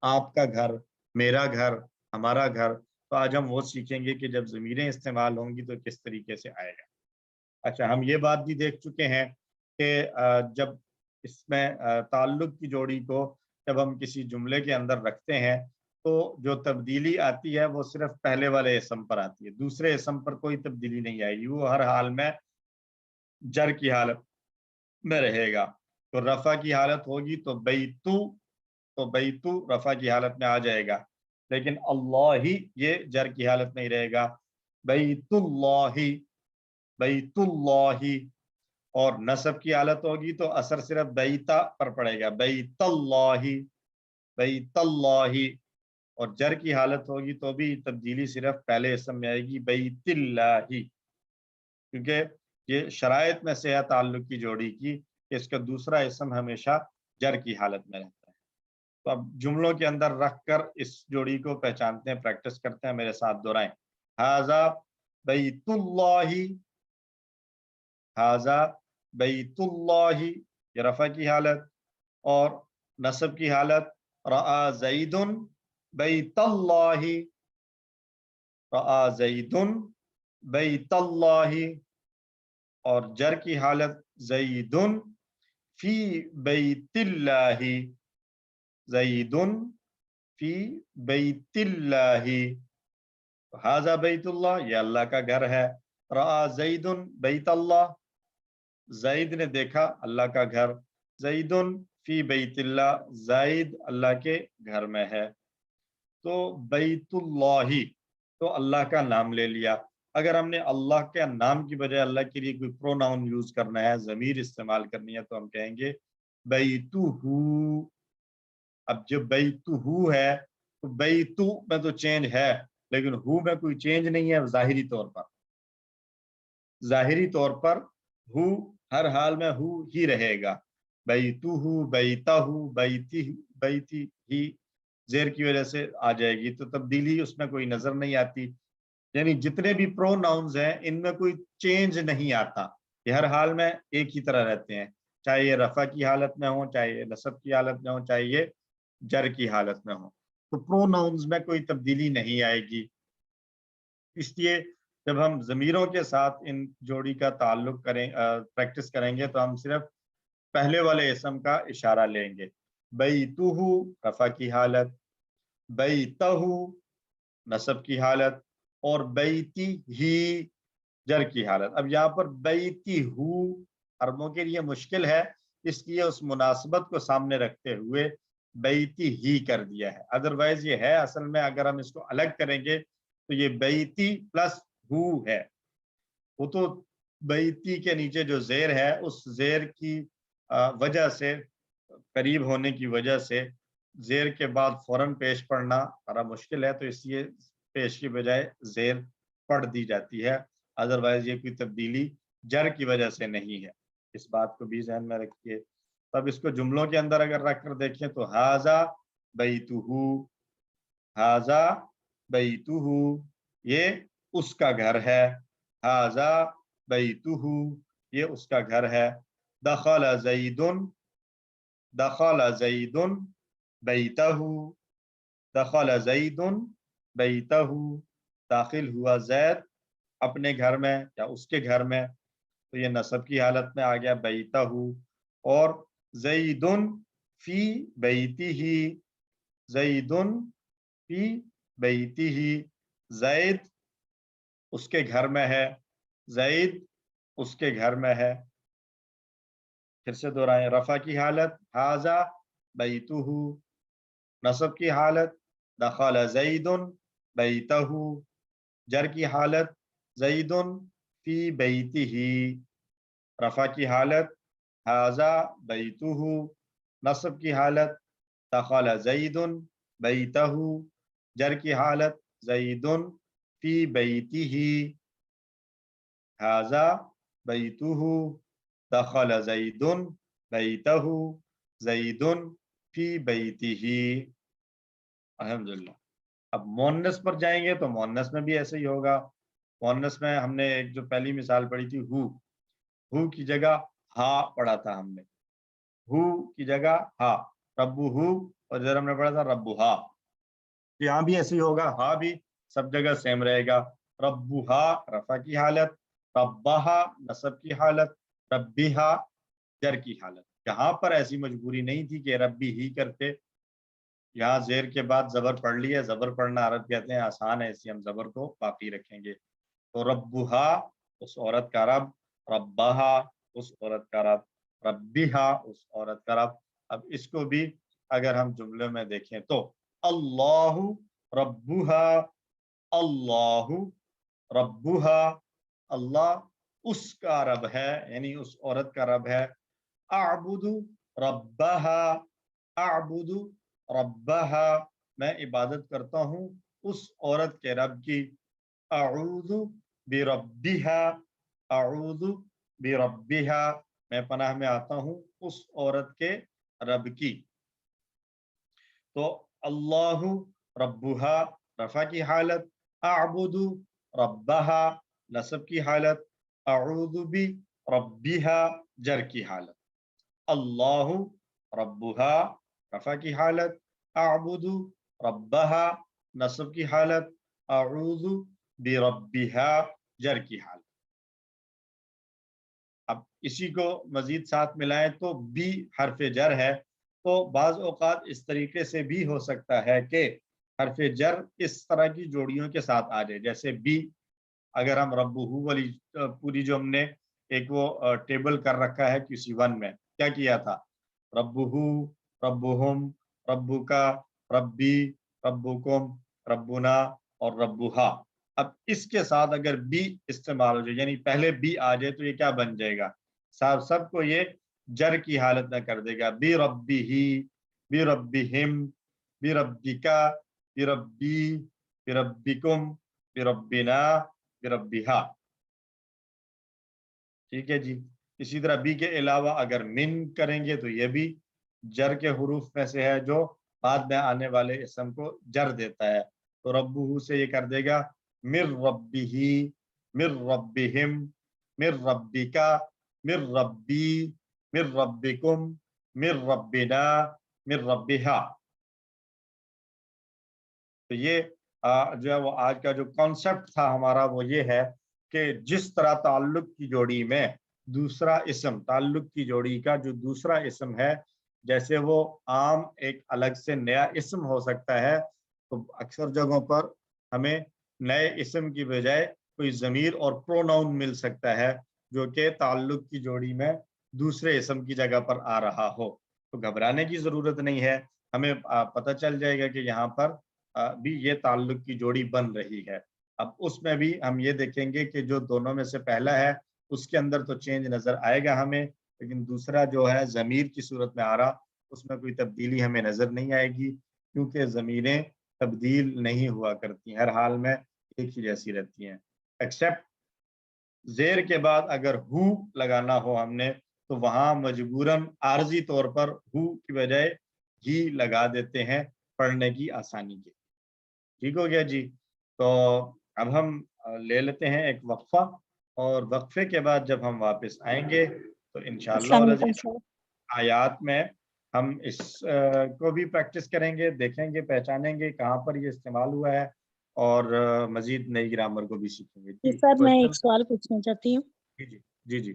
آپ کا گھر، میرا گھر، ہمارا گھر۔ تو آج ہم وہ سیکھیں گے کہ جب ضمیریں استعمال ہوں گی تو کس طریقے سے آئے گا۔ اچھا، ہم یہ بات بھی دیکھ چکے ہیں کہ جب اس میں تعلق کی جوڑی کو جب ہم کسی جملے کے اندر رکھتے ہیں تو جو تبدیلی آتی ہے وہ صرف پہلے والے اسم پر آتی ہے، دوسرے اسم پر کوئی تبدیلی نہیں آئے گی، وہ ہر حال میں جر کی حالت میں رہے گا۔ تو رفع کی حالت ہوگی تو بیتو رفع کی حالت میں آ جائے گا، لیکن اللہ ہی یہ جر کی حالت نہیں رہے گا، بیت اللہ، بیت اللہ۔ اور نصب کی حالت ہوگی تو اثر صرف بیتا پر پڑے گا، بیت اللہ، بیت اللہ۔ اور جر کی حالت ہوگی تو بھی تبدیلی صرف پہلے اسم میں آئے گی، بیت اللہ، کیونکہ یہ شرائط میں سے ہے تعلق کی جوڑی کی کہ اس کا دوسرا اسم ہمیشہ جر کی حالت میں رہتا ہے۔ تو اب جملوں کے اندر رکھ کر اس جوڑی کو پہچانتے ہیں، پریکٹس کرتے ہیں، میرے ساتھ دہرائیں، ھذا بیت اللہ، ھذا بیت اللہ، یہ رفع کی حالت، اور نصب کی حالت رأى زید بیت اللہ، رأى زید بیت اللہ، اور جر کی حالت زید فی بیت اللہ، زید فی بیت اللہ۔ ھذا بیت اللہ، یہ اللہ کا گھر ہے، رأى زید بیت اللہ، زید نے دیکھا اللہ کا گھر، زید فی بیت اللہ، زید اللہ کے گھر میں ہے۔ تو بیت اللہ تو اللہ کا نام لے لیا، اگر ہم نے اللہ کے نام کی بجائے اللہ کے لیے کوئی پروناؤن یوز کرنا ہے، ضمیر استعمال کرنی ہے، تو ہم کہیں گے بیتہ۔ اب جب بیتہ ہے تو بیتو میں تو چینج ہے لیکن ہو میں کوئی چینج نہیں ہے، ظاہری طور پر، ظاہری طور پر ہو ہر حال میں ہو ہی رہے گا، بیتہ، بیتہ، بیتی، بیتی ہی زیر کی وجہ سے آ جائے گی، تو تبدیلی اس میں کوئی نظر نہیں آتی، یعنی جتنے بھی پروناؤنز ہیں ان میں کوئی چینج نہیں آتا، یہ ہر حال میں ایک ہی طرح رہتے ہیں، چاہے یہ رفع کی حالت میں ہوں، چاہے یہ نصب کی حالت میں ہوں، چاہے یہ جر کی حالت میں ہوں، تو پروناؤنز میں کوئی تبدیلی نہیں آئے گی۔ اس لیے جب ہم ضمیروں کے ساتھ ان جوڑی کا تعلق کریں، پریکٹس کریں گے تو ہم صرف پہلے والے اسم کا اشارہ لیں گے، بیتہ رفع کی حالت، بیتہ نصب کی حالت، اور بیتی ہی جر کی حالت۔ اب یہاں پر بیتی ہو عربوں کے لیے مشکل ہے، اس لیے اس مناسبت کو سامنے رکھتے ہوئے بیتی ہی کر دیا ہے، ادروائز یہ ہے اصل میں، اگر ہم اس کو الگ کریں گے تو یہ بیتی پلس ہو ہے. وہ تو بیتی کے نیچے جو زیر ہے اس زیر کی وجہ سے، قریب ہونے کی وجہ سے زیر کے بعد فوراً پیش پڑھنا بڑا مشکل ہے، تو اس لیے پیش کی بجائے زیر پڑھ دی جاتی ہے. ادروائز یہ کوئی تبدیلی جر کی وجہ سے نہیں ہے. اس بات کو بھی ذہن میں رکھیے. تب اس کو جملوں کے اندر اگر رکھ کر دیکھیں تو ہاذا بیتہ، ہاذا بیتہ، یہ اس کا گھر ہے. ہاذا بیتہ، یہ اس کا گھر ہے. دخل زید، دخل زید بیتہ، دخل زید بیتہ، داخل ہوا زید اپنے گھر میں یا اس کے گھر میں. تو یہ نصب کی حالت میں آ گیا بیتہ. اور زید فی بیتہ، زید فی بیتہ، زید اس کے گھر میں ہے، زید اس کے گھر میں ہے. پھر سے دہرائیں، رفع کی حالت ہاذا بیتہ، نصب کی حالت دخل زید بیتہ، جر کی حالت زید فی بیتہ، رفع کی حالت ہاذا بیتہ، نصب کی حالت دخل زید بیتہ، جر کی حالت زید فی بیتہ، ہاذا بیتہ، دخل زید بیتہ، زید فی بیتہ. الحمدللہ. اب مؤنث پر جائیں گے تو مؤنث میں بھی ایسے ہی ہوگا. مؤنث میں ہم نے ایک جو پہلی مثال پڑھی تھی ہو کی جگہ ہا پڑھا تھا ہم نے، ہو کی جگہ ہا، ربہ، اور ادھر ہم نے پڑھا تھا ربہا. یہاں بھی ایسے ہی ہوگا، ہا بھی سب جگہ سیم رہے گا. ربہا رفع کی حالت، ربہا نصب کی حالت، ربیہا جر کی حالت. یہاں پر ایسی مجبوری نہیں تھی کہ ربی ہی کرتے. یہاں زیر کے بعد زبر پڑھ لیا، زبر پڑھنا عرب کہتے ہیں آسان ہے، اس لیے ہم زبر کو باقی رکھیں گے. تو ربہا اس عورت کا رب، ربہا اس عورت کا رب، ربیہا اس عورت کا رب. اب اس کو بھی اگر ہم جملے میں دیکھیں تو اللہ ربہا، اللہ ربہا، اللہ اس کا رب ہے، یعنی اس عورت کا رب ہے. اعبد ربہا، اعبد ربہا، میں عبادت کرتا ہوں اس عورت کے رب کی. اعوذ بربہا، اعوذ بربہا، میں پناہ میں آتا ہوں اس عورت کے رب کی. تو اللہ ربہا رفع کی حالت، اعبد ربہا نصب کی حالت، اعوذ بربہا جر کی حالت. اللہ ربہا رفع کی حالت، اعبد ربہا نصب کی حالت، اعوذ بربہا جر کی حالت. اب اسی کو مزید ساتھ ملائیں تو بی حرف جر ہے. تو بعض اوقات اس طریقے سے بھی ہو سکتا ہے کہ حرف جر اس طرح کی جوڑیوں کے ساتھ آ جائے. جیسے بی اگر ہم ربہ والی پوری جو ہم نے ایک وہ ٹیبل کر رکھا ہے کسی ون میں، کیا کیا تھا؟ ربہ، ربہم، ربکا، ربی، ربکم، ربنا اور ربہا. اب اس کے ساتھ اگر بی استعمال ہو جائے، یعنی پہلے بی آ جائے، تو یہ کیا بن جائے گا؟ سب کو یہ جر کی حالت میں کر دے گا. بی ربی ہی، بی ربہم، بی ربکا، بی ربی، بی ربکم، بی ربنا، بی ربہا. ٹھیک ہے جی. اسی طرح بی کے علاوہ اگر من کریں گے تو یہ بھی جر کے حروف میں سے ہے جو بعد میں آنے والے اسم کو جر دیتا ہے. تو ربہ سے یہ کر دے گا مر ربہی، مر ربہم، مر ربکا، مر ربی، مر ربکم، مر ربنا، مر ربہا. تو یہ جو ہے وہ آج کا جو کانسیپٹ تھا ہمارا وہ یہ ہے کہ جس طرح تعلق کی جوڑی میں دوسرا اسم، تعلق کی جوڑی کا جو دوسرا اسم ہے، جیسے وہ عام ایک الگ سے نیا اسم ہو سکتا ہے، تو اکثر جگہوں پر ہمیں نئے اسم کی بجائے کوئی ضمیر اور پروناؤن مل سکتا ہے جو کہ تعلق کی جوڑی میں دوسرے اسم کی جگہ پر آ رہا ہو. تو گھبرانے کی ضرورت نہیں ہے، ہمیں پتہ چل جائے گا کہ یہاں پر بھی یہ تعلق کی جوڑی بن رہی ہے. اب اس میں بھی ہم یہ دیکھیں گے کہ جو دونوں میں سے پہلا ہے اس کے اندر تو چینج نظر آئے گا ہمیں، لیکن دوسرا جو ہے ضمیر کی صورت میں آ رہا اس میں کوئی تبدیلی ہمیں نظر نہیں آئے گی، کیونکہ ضمیریں تبدیل نہیں ہوا کرتی، ہر حال میں ایک ہی جیسی رہتی ہیں، ایکسیپٹ زیر کے بعد اگر ہو لگانا ہو ہم نے تو وہاں مجبوراً عارضی طور پر ہو کی بجائے ہی لگا دیتے ہیں پڑھنے کی آسانی کے، ٹھیک ہو گیا جی۔ تو اب ہم لے لیتے ہیں ایک وقفہ، اور وقفے کے بعد جب ہم واپس آئیں گے تو انشاءاللہ السلام علیکم سر۔ آیات میں ہم اس کو بھی پریکٹس کریں گے، دیکھیں گے، پہچانیں گے کہاں پر یہ استعمال ہوا ہے، اور مزید نئی گرامر کو بھی سیکھیں گے۔ جی سر میں ایک سوال پوچھنا چاہتی ہوں۔ جی جی جی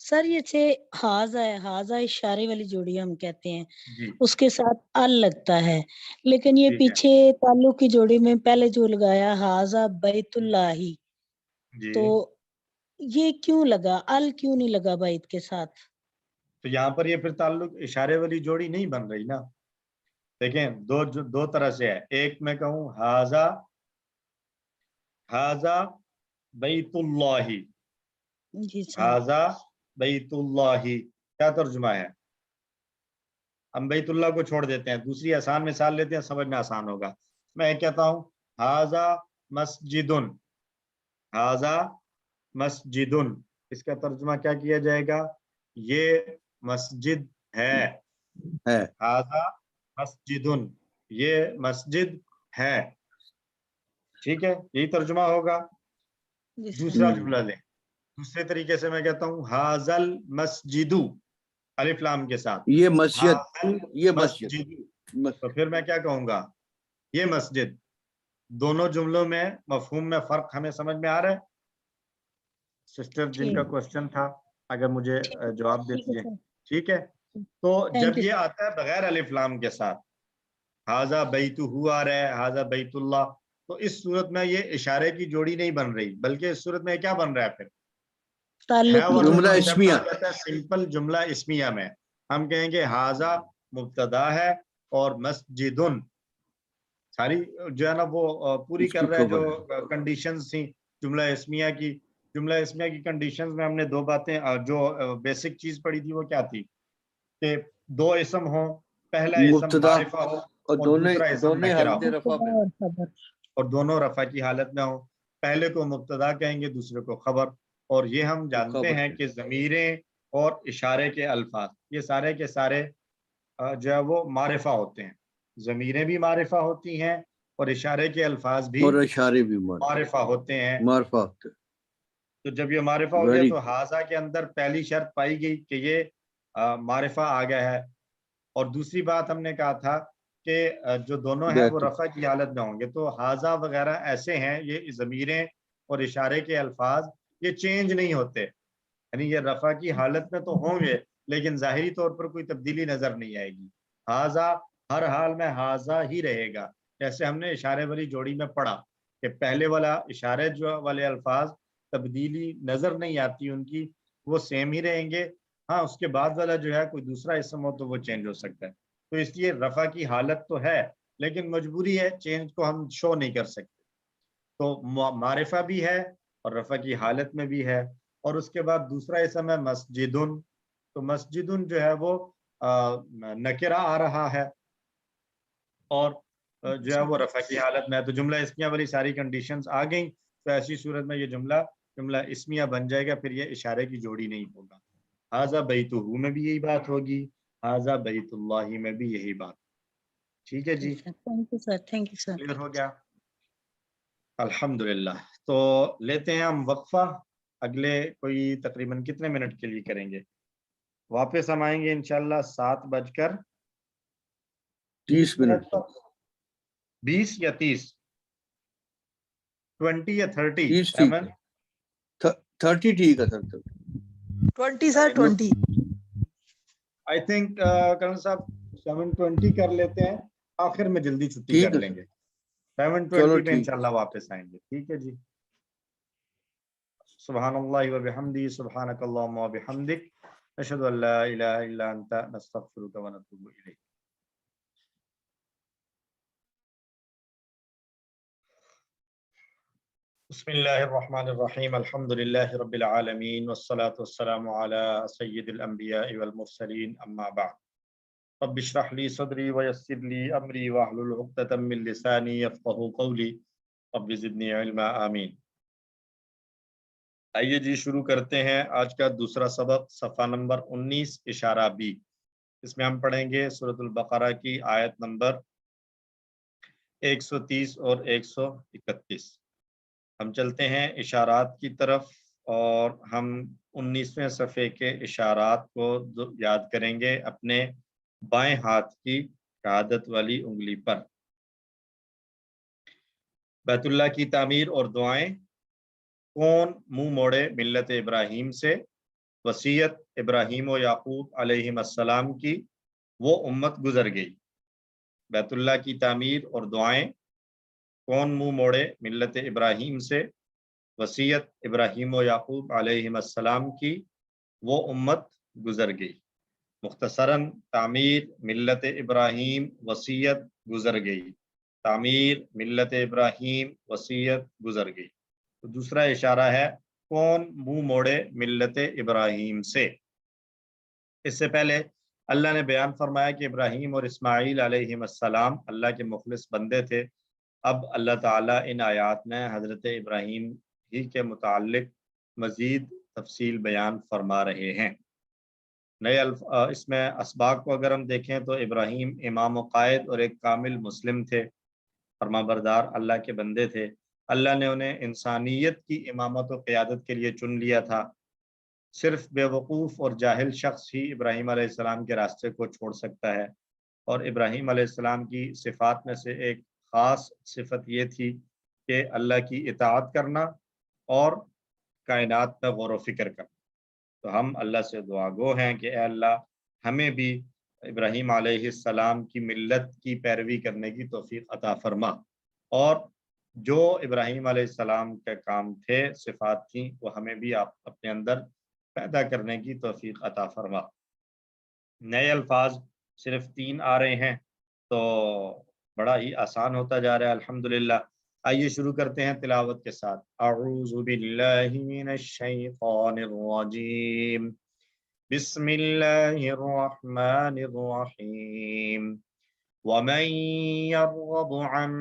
سر یہ سے ہاضا ہے، ہاضا اشارے والی جوڑی ہم کہتے ہیں، جی اس کے ساتھ ال لگتا ہے، لیکن یہ ٹھیک ہے پیچھے تعلق کی جوڑی میں پہلے جو لگایا ہاضا بیت اللہ ہی، جی، تو یہ کیوں لگا، ال کیوں نہیں لگا بیت کے ساتھ؟ تو یہاں پر یہ پھر تعلق اشارے والی جوڑی نہیں بن رہی نا، دیکھیں دو طرح سے ہے، ایک میں کہوں ہاضا بیت اللہ، جی سر۔ ہاضا بیت اللہ کیا ترجمہ ہے؟ ہم بیت اللہ کو چھوڑ دیتے ہیں، دوسری آسان مثال لیتے ہیں، سمجھنا آسان ہوگا۔ میں کہتا ہوں ہاضا مسجدن، ہاضا مسجدن، اس کا ترجمہ کیا کیا جائے گا؟ یہ مسجد ہے، ہاضا مسجدن، یہ مسجد ہے، ٹھیک ہے، یہی ترجمہ ہوگا۔ جی سر۔ دوسرا جملہ لیں، دوسرے طریقے سے میں کہتا ہوں ہاضل مسجدو، الف لام کے ساتھ، یہ مسجد، ہاضل یہ مسجد، مسجدو، تو پھر میں کیا کہوں گا؟ یہ مسجد۔ دونوں جملوں میں مفہوم میں فرق ہمیں سمجھ میں آ رہا ہے؟ سسٹر جن کا کوشچن تھا اگر مجھے جواب دیتی ہے، ٹھیک ہے۔ تو جب یہ آتا ہے بغیر الف لام کے ساتھ، ہاضا بیتہ آ رہا ہے، ہاضا بیت اللہ، تو اس صورت میں یہ اشارے کی جوڑی نہیں بن رہی، بلکہ اس صورت میں کیا بن رہا ہے؟ پھر جملہ اسمیہ، سمپل جملہ اسمیہ میں ہم کہیں گے ہاضا مبتدا ہے اور مسجدن ساری جو ہے نا وہ پوری کر رہا ہے جو کنڈیشنز تھیں جملہ اسمیہ کی۔ جملہ اسمیہ کی کنڈیشنز میں ہم نے دو باتیں جو بیسک چیز پڑھی تھی وہ کیا تھی کہ دو اسم ہوں، پہلا اسم مبتدا معرفہ ہو اور اور دوسرا اسم نکرہ حالت ہو، رفع میں، اور دونوں رفع کی حالت میں ہو، پہلے کو مبتدا کہیں گے دوسرے کو خبر۔ اور یہ ہم جانتے ہیں کہ ضمیریں اور اشارے کے الفاظ یہ سارے کے سارے جو ہے وہ معرفہ ہوتے ہیں، ضمیریں بھی معرفہ ہوتی ہیں اور اشارے کے الفاظ بھی اور اشارے بھی معرفہ ہوتے ہیں۔ معرفہ ہوتے ہیں۔ تو جب یہ معرفہ ہو گیا تو ہاضا کے اندر پہلی شرط پائی گئی کہ یہ معرفہ آ گیا ہے، اور دوسری بات ہم نے کہا تھا کہ جو دونوں ہیں وہ رفع کی حالت میں ہوں گے، تو ہاضا وغیرہ ایسے ہیں، یہ ضمیریں اور اشارے کے الفاظ یہ چینج نہیں ہوتے، یعنی یہ رفع کی حالت میں تو ہوں گے لیکن ظاہری طور پر کوئی تبدیلی نظر نہیں آئے گی، ہاضا ہر حال میں ہاضا ہی رہے گا، جیسے ہم نے اشارے والی جوڑی میں پڑھا کہ پہلے والا اشارے جو والے الفاظ تبدیلی نظر نہیں آتی ان کی، وہ سیم ہی رہیں گے، ہاں اس کے بعد والا جو ہے کوئی دوسرا اسم ہو تو وہ چینج ہو سکتا ہے، تو اس لیے رفع کی حالت تو ہے لیکن مجبوری ہے، چینج کو ہم شو نہیں کر سکتے، تو معرفہ بھی ہے اور رفع کی حالت میں بھی ہے۔ اور اس کے بعد دوسرا اسم ہے مسجدن، تو مسجدن جو ہے وہ نکرہ آ رہا ہے اور جو ہے وہ رفع کی حالت میں ہے، تو جملہ اسمیہ والی ساری کنڈیشنز آ گئیں، تو ایسی صورت میں یہ جملہ اسمیہ بن جائے گا، پھر یہ اشارے کی جوڑی نہیں ہوگا۔ ہاذا بیتہ میں بھی یہی بات ہوگی، ہاذا بیت اللہ میں بھی یہی بات، ٹھیک ہے جی، thank you sir, thank you sir. Clear ہو گیا؟ الحمدللہ۔ تو لیتے ہیں ہم وقفہ، اگلے کوئی تقریباً کتنے منٹ کے لیے کریں گے؟ واپس ہم آئیں گے انشاءاللہ 7:30 پر، 20 یا 30، 20 یا 30، 30 ٹھیک ہے سر، 20 سر 20 آئی تھنک کرن صاحب 7:20 کر لیتے ہیں، آخر میں جلدی چھٹی ٹھیک کر ہے لیں سر، گے، 7:20 پہ انشاءاللہ واپس آئیں گے، ٹھیک ہے جی۔ سبحان اللہ و بحمدہ، سبحانک اللہم و بحمدک، نشہد ان لا الہ الا انت، نستغفرک و نتوب الیک۔ بسم اللہ الرحمن الرحیم الحمد للہ رب العالمین والصلاة والسلام علی سید الانبیاء والمرسلین اما بعد رب اشرح لی صدری ویسر لی امری واحلل عقدۃ من لسانی یفقهوا قولی رب زدنی علما آمین۔ آئیے جی شروع کرتے ہیں آج کا دوسرا سبق، صفحہ نمبر 19 اشارہ بی۔ اس میں ہم پڑھیں گے سورۃ البقرہ کی آیت نمبر 130 اور 131۔ ہم چلتے ہیں اشارات کی طرف اور ہم 19ویں صفحے کے اشارات کو یاد کریں گے اپنے بائیں ہاتھ کی شہادت والی انگلی پر۔ بیت اللہ کی تعمیر اور دعائیں، کون منہ موڑے ملت ابراہیم سے، وصیت ابراہیم و یعقوب علیہم السلام کی، وہ امت گزر گئی۔ بیت اللہ کی تعمیر اور دعائیں، کون منہ موڑے ملت ابراہیم سے، وصیت ابراہیم و یعقوب علیہم السلام کی، وہ امت گزر گئی۔ مختصراً تعمیر ملت ابراہیم، وصیت گزر گئی۔ تعمیر ملت ابراہیم، وصیت گزر گئی۔ تو دوسرا اشارہ ہے کون منہ موڑے ملت ابراہیم سے۔ اس سے پہلے اللہ نے بیان فرمایا کہ ابراہیم اور اسماعیل علیہم السلام اللہ کے مخلص بندے تھے۔ اب اللہ تعالیٰ ان آیات میں حضرت ابراہیم ہی کے متعلق مزید تفصیل بیان فرما رہے ہیں۔ نئے اس میں اسباق کو اگر ہم دیکھیں تو ابراہیم امام و قائد اور ایک کامل مسلم تھے، فرما بردار اللہ کے بندے تھے۔ اللہ نے انہیں انسانیت کی امامت و قیادت کے لیے چن لیا تھا۔ صرف بے وقوف اور جاہل شخص ہی ابراہیم علیہ السلام کے راستے کو چھوڑ سکتا ہے، اور ابراہیم علیہ السلام کی صفات میں سے ایک خاص صفت یہ تھی کہ اللہ کی اطاعت کرنا اور کائنات میں غور و فکر کرنا۔ تو ہم اللہ سے دعا گو ہیں کہ اے اللہ ہمیں بھی ابراہیم علیہ السلام کی ملت کی پیروی کرنے کی توفیق عطا فرما، اور جو ابراہیم علیہ السلام کے کام تھے، صفات تھیں، وہ ہمیں بھی آپ اپنے اندر پیدا کرنے کی توفیق عطا فرما۔ نئے الفاظ صرف 3 آ رہے ہیں تو بڑا ہی آسان ہوتا جا رہا ہے الحمدللہ۔ آئیے شروع کرتے ہیں تلاوت کے ساتھ۔ اعوذ باللہ من الشیطان الرجیم، بسم اللہ الرحمن الرحیم۔ ومن يرغب عن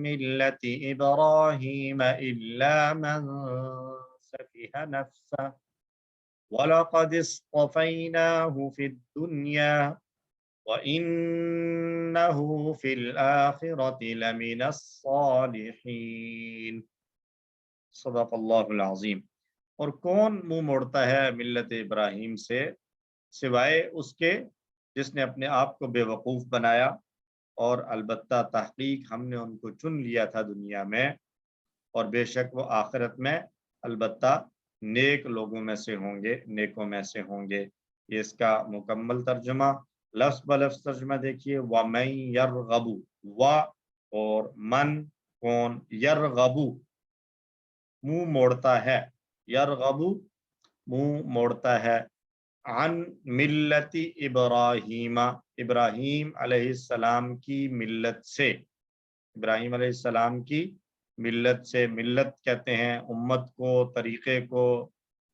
ملة إبراهيم إلا من سفه نفسه وَلَقَدِ اصْطَفَيْنَاهُ فِي الدُّنْيَا وَإِنَّهُ فِي الْآخِرَةِ لَمِنَ الصَّالِحِينَ۔ صدق اللہ العظیم۔ اور کون منہ موڑتا ہے ملت ابراہیم سے سوائے اس کے جس نے اپنے آپ کو بے وقوف بنایا، اور البتہ تحقیق ہم نے ان کو چن لیا تھا دنیا میں، اور بے شک وہ آخرت میں البتہ نیک لوگوں میں سے ہوں گے، نیکوں میں سے ہوں گے۔ یہ اس کا مکمل ترجمہ، لفظ بلفظ ترجمہ دیکھیے۔ وَمَن يَرْغَبُ، و اور من کون، یرغبو منہ موڑتا ہے، یرغبو منہ موڑتا ہے، عن ملت ابراہیم ابراہیم علیہ السلام کی ملت سے، ابراہیم علیہ السلام کی ملت سے۔ ملت کہتے ہیں امت کو، طریقے کو،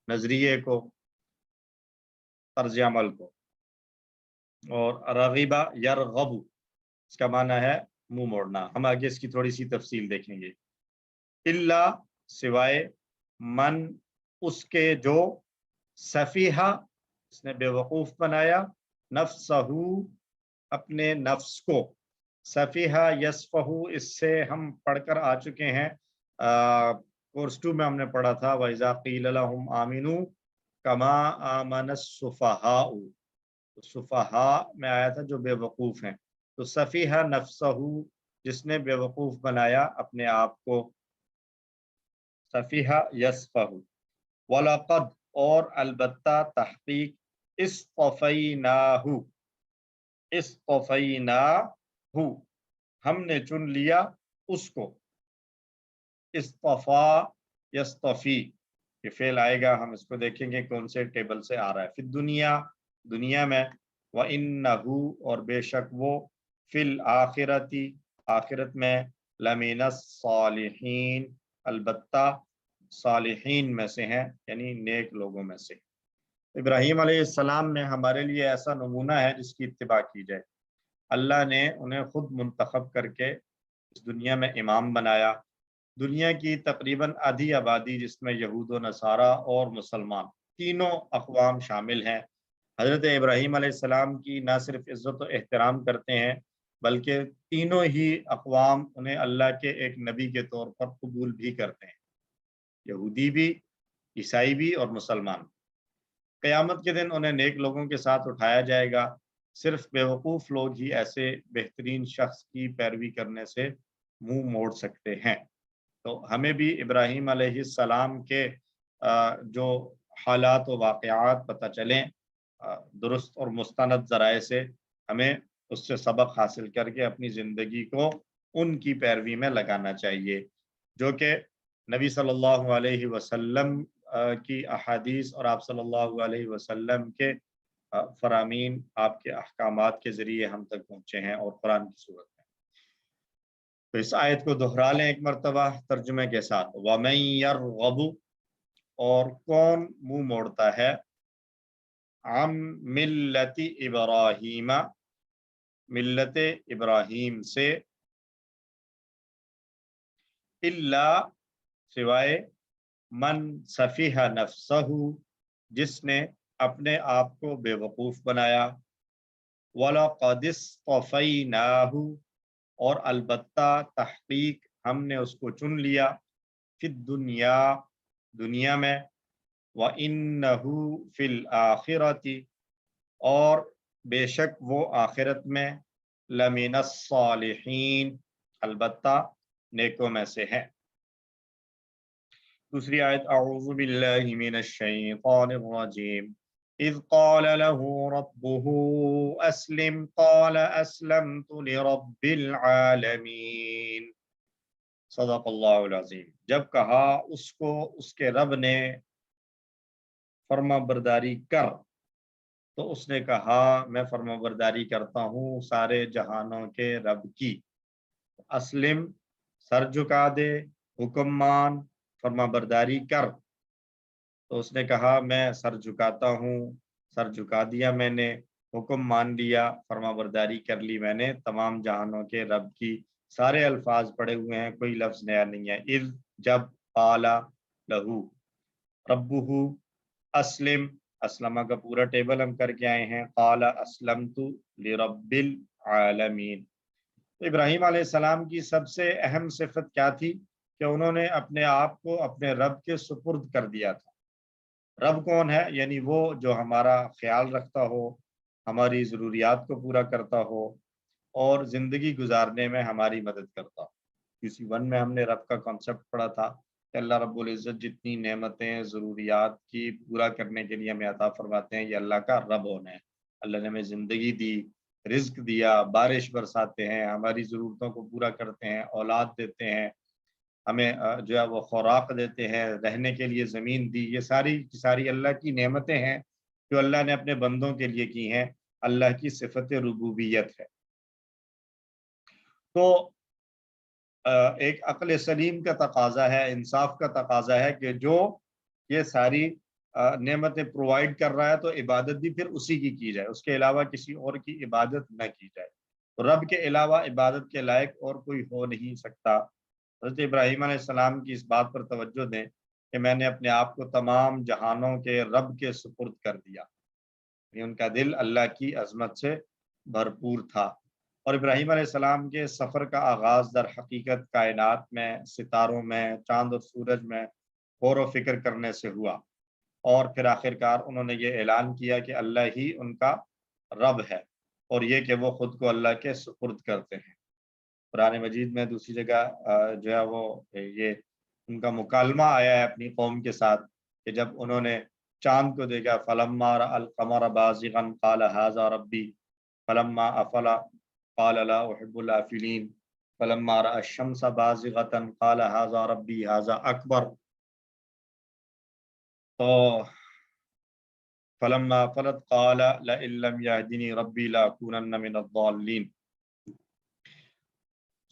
نظریے کو، طرز عمل کو۔ اور رغبہ یرغب اس کا معنی ہے منہ موڑنا۔ ہم آگے اس کی تھوڑی سی تفصیل دیکھیں گے۔ الا سوائے، من اس کے جو، سفیہا اس نے بے وقوف بنایا، نفسہ اپنے نفس کو، سفیہا یسفہ اس سے ہم پڑھ کر آ چکے ہیں، کورس 2 میں ہم نے پڑھا تھا وَإِذَا قِيلَ لَهُمْ آمِنُوا كَمَا آمَنَ السُّفَهَاءُ، سفہاء میں آیا تھا جو بے وقوف ہیں۔ تو سفیہا نفسہ جس نے بے وقوف بنایا اپنے آپ کو، سفیہا یسفہ۔ وَلَقَدْ اور البتہ تحقیق، اصطفیناہ اصطفیناہ ہم نے چن لیا اس کو۔ اصطفا یصطفی یہ فعل آئے گا، ہم اس کو دیکھیں گے کون سے ٹیبل سے آ رہا ہے۔ فی الدنیا دنیا میں، وَإِنَّهُ اور بے شک وہ، فی الآخرتی آخرت میں، لَمِنَ الصَّالِحِین البتہ صالحین میں سے ہیں، یعنی نیک لوگوں میں سے۔ ابراہیم علیہ السلام میں ہمارے لیے ایسا نمونہ ہے جس کی اتباع کی جائے۔ اللہ نے انہیں خود منتخب کر کے اس دنیا میں امام بنایا۔ دنیا کی تقریباً آدھی آبادی جس میں یہود و نصارہ اور مسلمان تینوں اقوام شامل ہیں، حضرت ابراہیم علیہ السلام کی نہ صرف عزت و احترام کرتے ہیں بلکہ تینوں ہی اقوام انہیں اللہ کے ایک نبی کے طور پر قبول بھی کرتے ہیں، یہودی بھی، عیسائی بھی اور مسلمان۔ قیامت کے دن انہیں نیک لوگوں کے ساتھ اٹھایا جائے گا۔ صرف بیوقوف لوگ ہی ایسے بہترین شخص کی پیروی کرنے سے منہ موڑ سکتے ہیں۔ تو ہمیں بھی ابراہیم علیہ السلام کے جو حالات و واقعات پتہ چلیں درست اور مستند ذرائع سے، ہمیں اس سے سبق حاصل کر کے اپنی زندگی کو ان کی پیروی میں لگانا چاہیے، جو کہ نبی صلی اللہ علیہ وسلم کی احادیث اور آپ صلی اللہ علیہ وسلم کے فرامین، آپ کے احکامات کے ذریعے ہم تک پہنچے ہیں اور قرآن کی صورت میں۔ تو اس آیت کو دہرا لیں ایک مرتبہ ترجمے کے ساتھ۔ وَمَن يَرْغَبُ، اور کون منہ موڑتا ہے، عن ملت ابراہیم، ملت ابراہیم سے، الا سوائے من سفیہ نفسہ، جس نے اپنے آپ کو بے وقوف بنایا، وَلَقَدِ اصْطَفَيْنَاهُ، اور البتہ تحقیق ہم نے اس کو چن لیا، فی الدنیا، دنیا میں، وَإِنَّهُ فِي الْآخِرَةِ، اور بے شک وہ آخرت میں، لَمِنَ الصَّالِحِينَ، البتہ نیکوں میں سے ہے۔ دوسری آیت، اعوذ باللہ من الشیطان الرجیم، اذ قال له ربه اسلم قال اسلمت لرب العالمین، صدق اللہ العظیم۔ جب کہا اس کو اس کے رب نے فرما برداری کر، تو اس نے کہا میں فرما برداری کرتا ہوں سارے جہانوں کے رب کی۔ اسلم، سر جھکا دے، حکم مان، فرما برداری کر۔ تو اس نے کہا میں سر جھکاتا ہوں، سر جھکا دیا میں نے، حکم مان لیا، فرما برداری کر لی میں نے تمام جہانوں کے رب کی۔ سارے الفاظ پڑے ہوئے ہیں، کوئی لفظ نیا نہیں ہے۔ اذ، جب، قال لہو ربہ، اسلم، اسلمہ کا پورا ٹیبل ہم کر کے آئے ہیں، قال اسلمت لرب العالمین۔ ابراہیم علیہ السلام کی سب سے اہم صفت کیا تھی کہ انہوں نے اپنے آپ کو اپنے رب کے سپرد کر دیا تھا۔ رب کون ہے؟ یعنی وہ جو ہمارا خیال رکھتا ہو، ہماری ضروریات کو پورا کرتا ہو اور زندگی گزارنے میں ہماری مدد کرتا ہو۔ کسی ون میں ہم نے رب کا کانسیپٹ پڑھا تھا کہ اللہ رب العزت جتنی نعمتیں ضروریات کی پورا کرنے کے لیے ہمیں عطا فرماتے ہیں، یہ اللہ کا رب ہونا ہے۔ اللہ نے ہمیں زندگی دی، رزق دیا، بارش برساتے ہیں، ہماری ضرورتوں کو پورا کرتے ہیں، اولاد دیتے ہیں، ہمیں جو ہے وہ خوراک دیتے ہیں، رہنے کے لیے زمین دی۔ یہ ساری اللہ کی نعمتیں ہیں جو اللہ نے اپنے بندوں کے لیے کی ہیں، اللہ کی صفت ربوبیت ہے۔ تو ایک عقل سلیم کا تقاضا ہے، انصاف کا تقاضا ہے کہ جو یہ ساری نعمتیں پرووائڈ کر رہا ہے تو عبادت بھی پھر اسی کی جائے، اس کے علاوہ کسی اور کی عبادت نہ کی جائے۔ تو رب کے علاوہ عبادت کے لائق اور کوئی ہو نہیں سکتا۔ حضرت ابراہیم علیہ السلام کی اس بات پر توجہ دیں کہ میں نے اپنے آپ کو تمام جہانوں کے رب کے سپرد کر دیا، ان کا دل اللہ کی عظمت سے بھرپور تھا۔ اور ابراہیم علیہ السلام کے سفر کا آغاز در حقیقت کائنات میں، ستاروں میں، چاند اور سورج میں غور و فکر کرنے سے ہوا، اور پھر آخرکار انہوں نے یہ اعلان کیا کہ اللہ ہی ان کا رب ہے، اور یہ کہ وہ خود کو اللہ کے سپرد کرتے ہیں۔ قرآن مجید میں دوسری جگہ جو ہے وہ یہ ان کا مکالمہ آیا ہے اپنی قوم کے ساتھ کہ جب انہوں نے چاند کو دیکھا، فلما رأى القمر بازغا قال هذا ربی، فلما افل قال لا احب الافلین، فلما رأى الشمس بازغة قال هذا ربی هذا اکبر۔ تو فلما افلت قال لئن لم يهدني ربی لاکونن من الضالین۔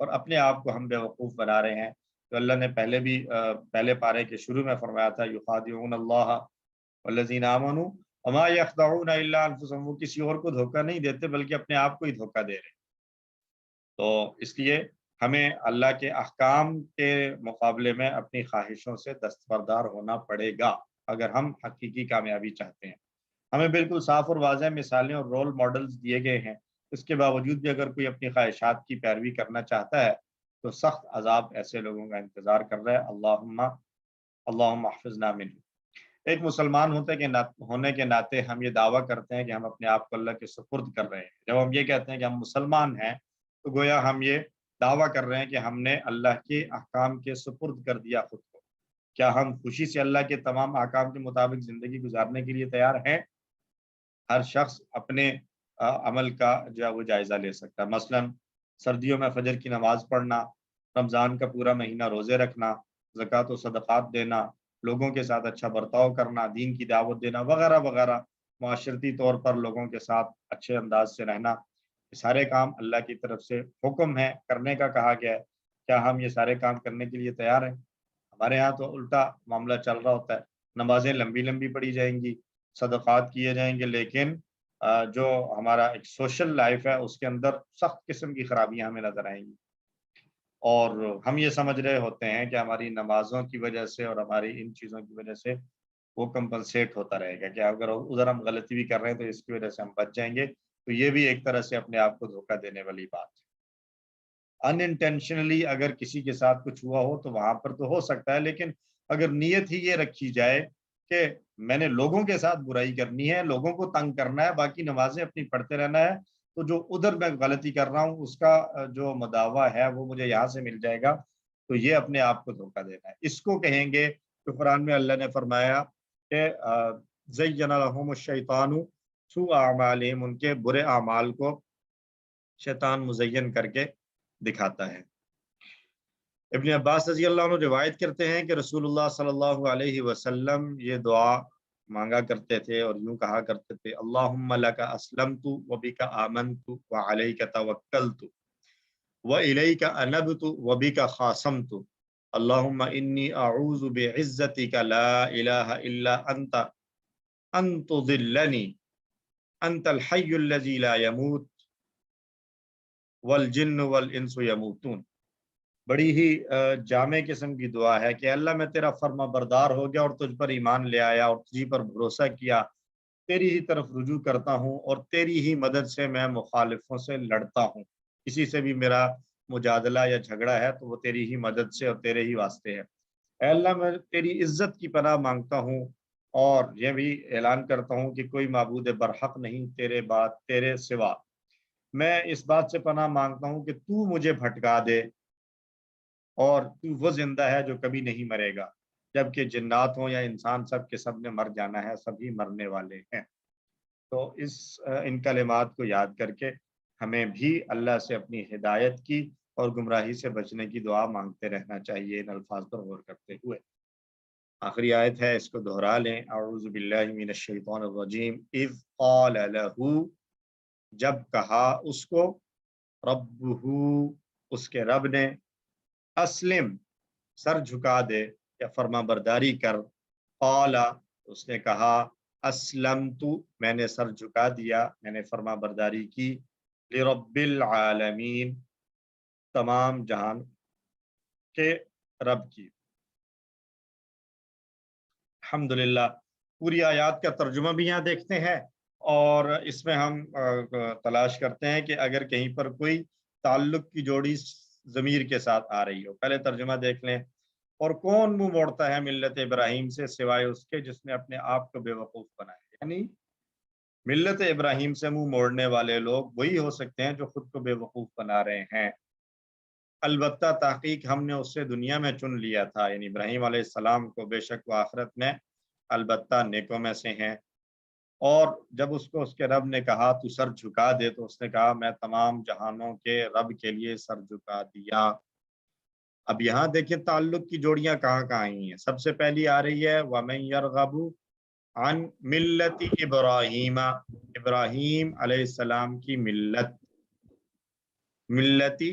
اور اپنے آپ کو ہم بیوقوف بنا رہے ہیں. تو اللہ نے پہلے پارے کے شروع میں فرمایا تھا یخادعون اللہ والذین آمنوا وما یخدعون الا انفسهم، وہ کسی اور کو دھوکہ نہیں دیتے بلکہ اپنے آپ کو ہی دھوکہ دے رہے ہیں. تو اس لیے ہمیں اللہ کے احکام کے مقابلے میں اپنی خواہشوں سے دستبردار ہونا پڑے گا اگر ہم حقیقی کامیابی چاہتے ہیں. ہمیں بالکل صاف اور واضح مثالیں اور رول ماڈلز دیے گئے ہیں. اس کے باوجود بھی اگر کوئی اپنی خواہشات کی پیروی کرنا چاہتا ہے تو سخت عذاب ایسے لوگوں کا انتظار کر رہا ہے. اللہم احفظنا منہ. ایک مسلمان ہونے کے ناطے ہم یہ دعویٰ کرتے ہیں کہ ہم اپنے آپ کو اللہ کے سپرد کر رہے ہیں. جب ہم یہ کہتے ہیں کہ ہم مسلمان ہیں تو گویا ہم یہ دعویٰ کر رہے ہیں کہ ہم نے اللہ کے احکام کے سپرد کر دیا خود کو. کیا ہم خوشی سے اللہ کے تمام احکام کے مطابق زندگی گزارنے کے لیے تیار ہیں؟ ہر شخص اپنے عمل کا جو ہے وہ جائزہ لے سکتا ہے. مثلا سردیوں میں فجر کی نماز پڑھنا، رمضان کا پورا مہینہ روزے رکھنا، زکوٰۃ و صدقات دینا، لوگوں کے ساتھ اچھا برتاؤ کرنا، دین کی دعوت دینا وغیرہ وغیرہ، معاشرتی طور پر لوگوں کے ساتھ اچھے انداز سے رہنا، یہ سارے کام اللہ کی طرف سے حکم ہے کرنے کا کہا گیا ہے. کیا ہم یہ سارے کام کرنے کے لیے تیار ہیں؟ ہمارے ہاں تو الٹا معاملہ چل رہا ہوتا ہے. نمازیں لمبی لمبی پڑھی جائیں گی، صدقات کیے جائیں گے، لیکن جو ہمارا ایک سوشل لائف ہے اس کے اندر سخت قسم کی خرابیاں ہمیں نظر آئیں گی. اور ہم یہ سمجھ رہے ہوتے ہیں کہ ہماری نمازوں کی وجہ سے اور ہماری ان چیزوں کی وجہ سے وہ کمپنسیٹ ہوتا رہے گا کہ اگر ادھر ہم غلطی بھی کر رہے ہیں تو اس کی وجہ سے ہم بچ جائیں گے. تو یہ بھی ایک طرح سے اپنے آپ کو دھوکہ دینے والی بات ہے. ان انٹینشنلی اگر کسی کے ساتھ کچھ ہوا ہو تو وہاں پر تو ہو سکتا ہے، لیکن اگر نیت ہی یہ رکھی جائے کہ میں نے لوگوں کے ساتھ برائی کرنی ہے، لوگوں کو تنگ کرنا ہے، باقی نمازیں اپنی پڑھتے رہنا ہے، تو جو ادھر میں غلطی کر رہا ہوں اس کا جو مداوع ہے وہ مجھے یہاں سے مل جائے گا، تو یہ اپنے آپ کو دھوکہ دینا ہے. اس کو کہیں گے کہ قرآن میں اللہ نے فرمایا کہ زین لہم الشیطان سوء اعمالہم، ان کے برے اعمال کو شیطان مزین کر کے دکھاتا ہے. ابن عباس رضی اللہ عنہ روایت کرتے ہیں کہ رسول اللہ صلی اللہ علیہ وسلم یہ دعا مانگا کرتے تھے اور یوں کہا کرتے تھے اللہم لک اسلمت وبک آمنت وعلیک توکلت وإلیک انبت وبک خاصمت اللہم انی اعوذ بعزتک لا الہ الا انت ان تضلنی انت الحی الذی لا یموت والجن والانس یموتون. بڑی ہی جامع قسم کی دعا ہے کہ اللہ میں تیرا فرما بردار ہو گیا اور تجھ پر ایمان لے آیا اور تجھی پر بھروسہ کیا، تیری ہی طرف رجوع کرتا ہوں اور تیری ہی مدد سے میں مخالفوں سے لڑتا ہوں. کسی سے بھی میرا مجادلہ یا جھگڑا ہے تو وہ تیری ہی مدد سے اور تیرے ہی واسطے ہے. اے اللہ میں تیری عزت کی پناہ مانگتا ہوں اور یہ بھی اعلان کرتا ہوں کہ کوئی معبود برحق نہیں تیرے سوا. میں اس بات سے پناہ مانگتا ہوں کہ تو مجھے بھٹکا دے اور تو وہ زندہ ہے جو کبھی نہیں مرے گا، جبکہ جنات ہوں یا انسان سب کے سب نے مر جانا ہے، سبھی مرنے والے ہیں. تو ان کلمات کو یاد کر کے ہمیں بھی اللہ سے اپنی ہدایت کی اور گمراہی سے بچنے کی دعا مانگتے رہنا چاہیے، ان الفاظ پر غور کرتے ہوئے. آخری آیت ہے، اس کو دہرا لیں. اعوذ باللہ من الشیطان الرجیم. اذ قال لہ، جب کہا اس کو، ربہ، اس کے رب نے، اسلم، سر جھکا دے یا فرما برداری کر، قال، اس نے کہا، اسلمت، میں نے سر جھکا دیا، میں نے فرما برداری کی، لرب العالمین، تمام جہان کے رب کی. الحمدللہ. پوری آیات کا ترجمہ بھی یہاں دیکھتے ہیں اور اس میں ہم تلاش کرتے ہیں کہ اگر کہیں پر کوئی تعلق کی جوڑی ضمیر کے ساتھ آ رہی ہو. پہلے ترجمہ دیکھ لیں. اور کون منہ موڑتا ہے ملت ابراہیم سے سوائے اس کے جس نے اپنے آپ کو بے وقوف بنایا. یعنی ملت ابراہیم سے منہ موڑنے والے لوگ وہی ہو سکتے ہیں جو خود کو بے وقوف بنا رہے ہیں. البتہ تحقیق ہم نے اس سے دنیا میں چن لیا تھا، یعنی ابراہیم علیہ السلام کو، بے شک وہ آخرت میں البتہ نیکوں میں سے ہیں. اور جب اس کو اس کے رب نے کہا تو سر جھکا دے تو اس نے کہا میں تمام جہانوں کے رب کے لیے سر جھکا دیا. اب یہاں دیکھیں تعلق کی جوڑیاں کہاں کہاں آئی ہیں. سب سے پہلی آ رہی ہے وَمَن يَرْغَبُ عَن مِلَّةِ ابراہیم، ابراہیم علیہ السلام کی ملت، ملتی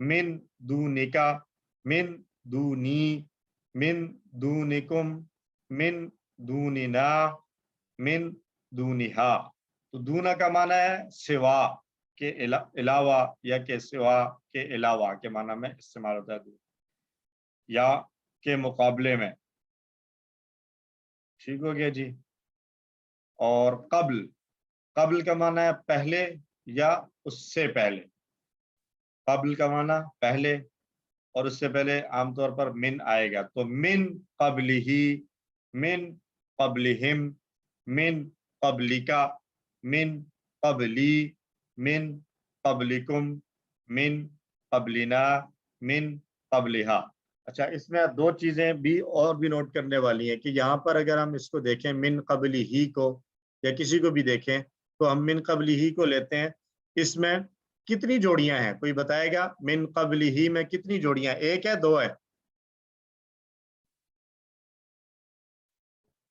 من دونکا من دونی من دونکم من دوننا من دونہا. تو دونا کا معنی ہے سوا کے علاوہ یا کہ سوا کے علاوہ کے معنی میں استعمال ہوتا ہے یا کے مقابلے میں. ٹھیک ہو گیا جی. اور قبل، قبل کا معنی ہے پہلے یا اس سے پہلے. قبل کا معنی پہلے اور اس سے پہلے عام طور پر من آئے گا. تو من قبلہی من قبلہم من قبلکا من قبلی من قبلکم من قبلنا من قبلہا. اچھا اس میں دو چیزیں بھی اور بھی نوٹ کرنے والی ہیں کہ یہاں پر اگر ہم اس کو دیکھیں من قبلی ہی کو یا کسی کو بھی دیکھیں تو ہم من قبلی ہی کو لیتے ہیں. اس میں کتنی جوڑیاں ہیں کوئی بتائے گا؟ من قبلی ہی میں کتنی جوڑیاں؟ ایک ہے دو ہے؟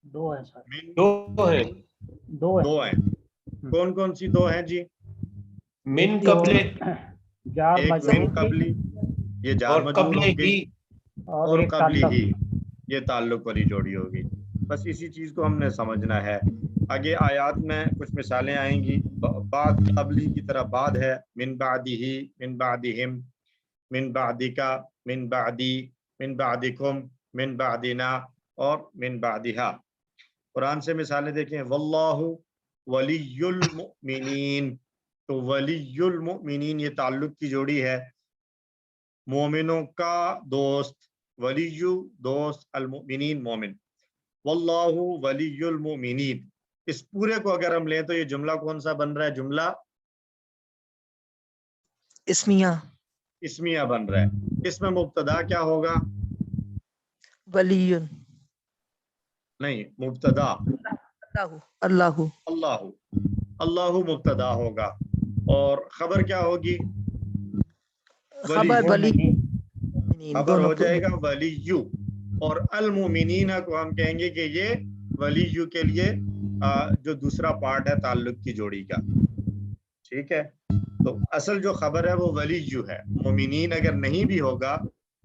دو ہے سر. دو ہے. دو ہیں. کون کون سی دو ہیں جی؟ من قبل جار ایک مجرور من قبلی یہ جار اور مجرور قبل ہوگی ہی اور ایک قبلی تعلق. ہی یہ تعلق والی جوڑی ہوگی. بس اسی چیز کو ہم نے سمجھنا ہے. آگے آیات میں کچھ مثالیں آئیں گی. بعد قبلی کی طرح بعد ہے من بعدہ من بعدہم من بعدکا من بعدی من بعدکم من بعدنا اور من بعدہا. قرآن سے مثالیں دیکھیں. واللہ ولی المؤمنین. تو ولی المؤمنین یہ تعلق کی جوڑی ہے. مومنوں کا دوست، ولی دوست، المؤمنین مومن. واللہ ولی المؤمنین. اس پورے کو اگر ہم لیں تو یہ جملہ کون سا بن رہا ہے؟ جملہ اسمیہ اسمیہ بن رہا ہے. اس میں مبتدا کیا ہوگا؟ ولی نہیں، مبتدا اللہ اللہ. اللہ مبتدا ہوگا اور خبر کیا ہوگی؟ خبر ولی خبر ہو جائے گا ولیو. اور المؤمنین کو ہم کہیں گے کہ یہ ولیو کے لیے جو دوسرا پارٹ ہے تعلق کی جوڑی کا. ٹھیک ہے. تو اصل جو خبر ہے وہ ولیو ہے. مومنین اگر نہیں بھی ہوگا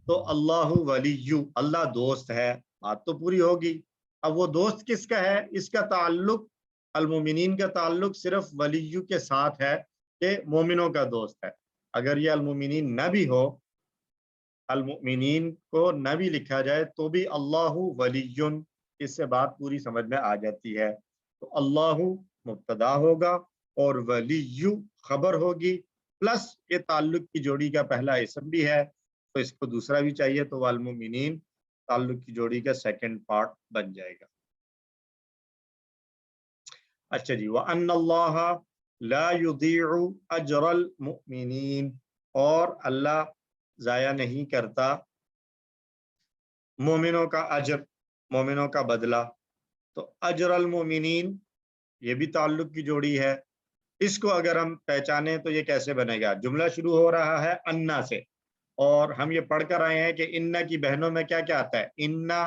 تو اللہ ولیو، اللہ دوست ہے. بات تو پوری ہوگی. اب وہ دوست کس کا ہے؟ اس کا تعلق، المومنین کا تعلق صرف ولیو کے ساتھ ہے کہ مومنوں کا دوست ہے. اگر یہ المومنین نہ بھی ہو، المؤمنین کو نہ بھی لکھا جائے تو بھی اللہ ولیٌ، اس سے بات پوری سمجھ میں آ جاتی ہے. تو اللہ مبتدا ہوگا اور ولیٌ خبر ہوگی، پلس یہ تعلق کی جوڑی کا پہلا اسم بھی ہے تو اس کو دوسرا بھی چاہیے تو والمؤمنین تعلق کی جوڑی کا سیکنڈ پارٹ بن جائے گا. اچھا جی. وَأَنَّ اللَّهَ لَا يُضِيعُ أَجْرَ الْمُؤْمِنِينَ. اور اللہ ضائع نہیں کرتا مومنوں کا اجر، مومنوں کا بدلہ. تو اجر المؤمنین یہ بھی تعلق کی جوڑی ہے. اس کو اگر ہم پہچانے تو یہ کیسے بنے گا؟ جملہ شروع ہو رہا ہے انا سے اور ہم یہ پڑھ کر آئے ہیں کہ انا کی بہنوں میں کیا کیا آتا ہے؟ انا،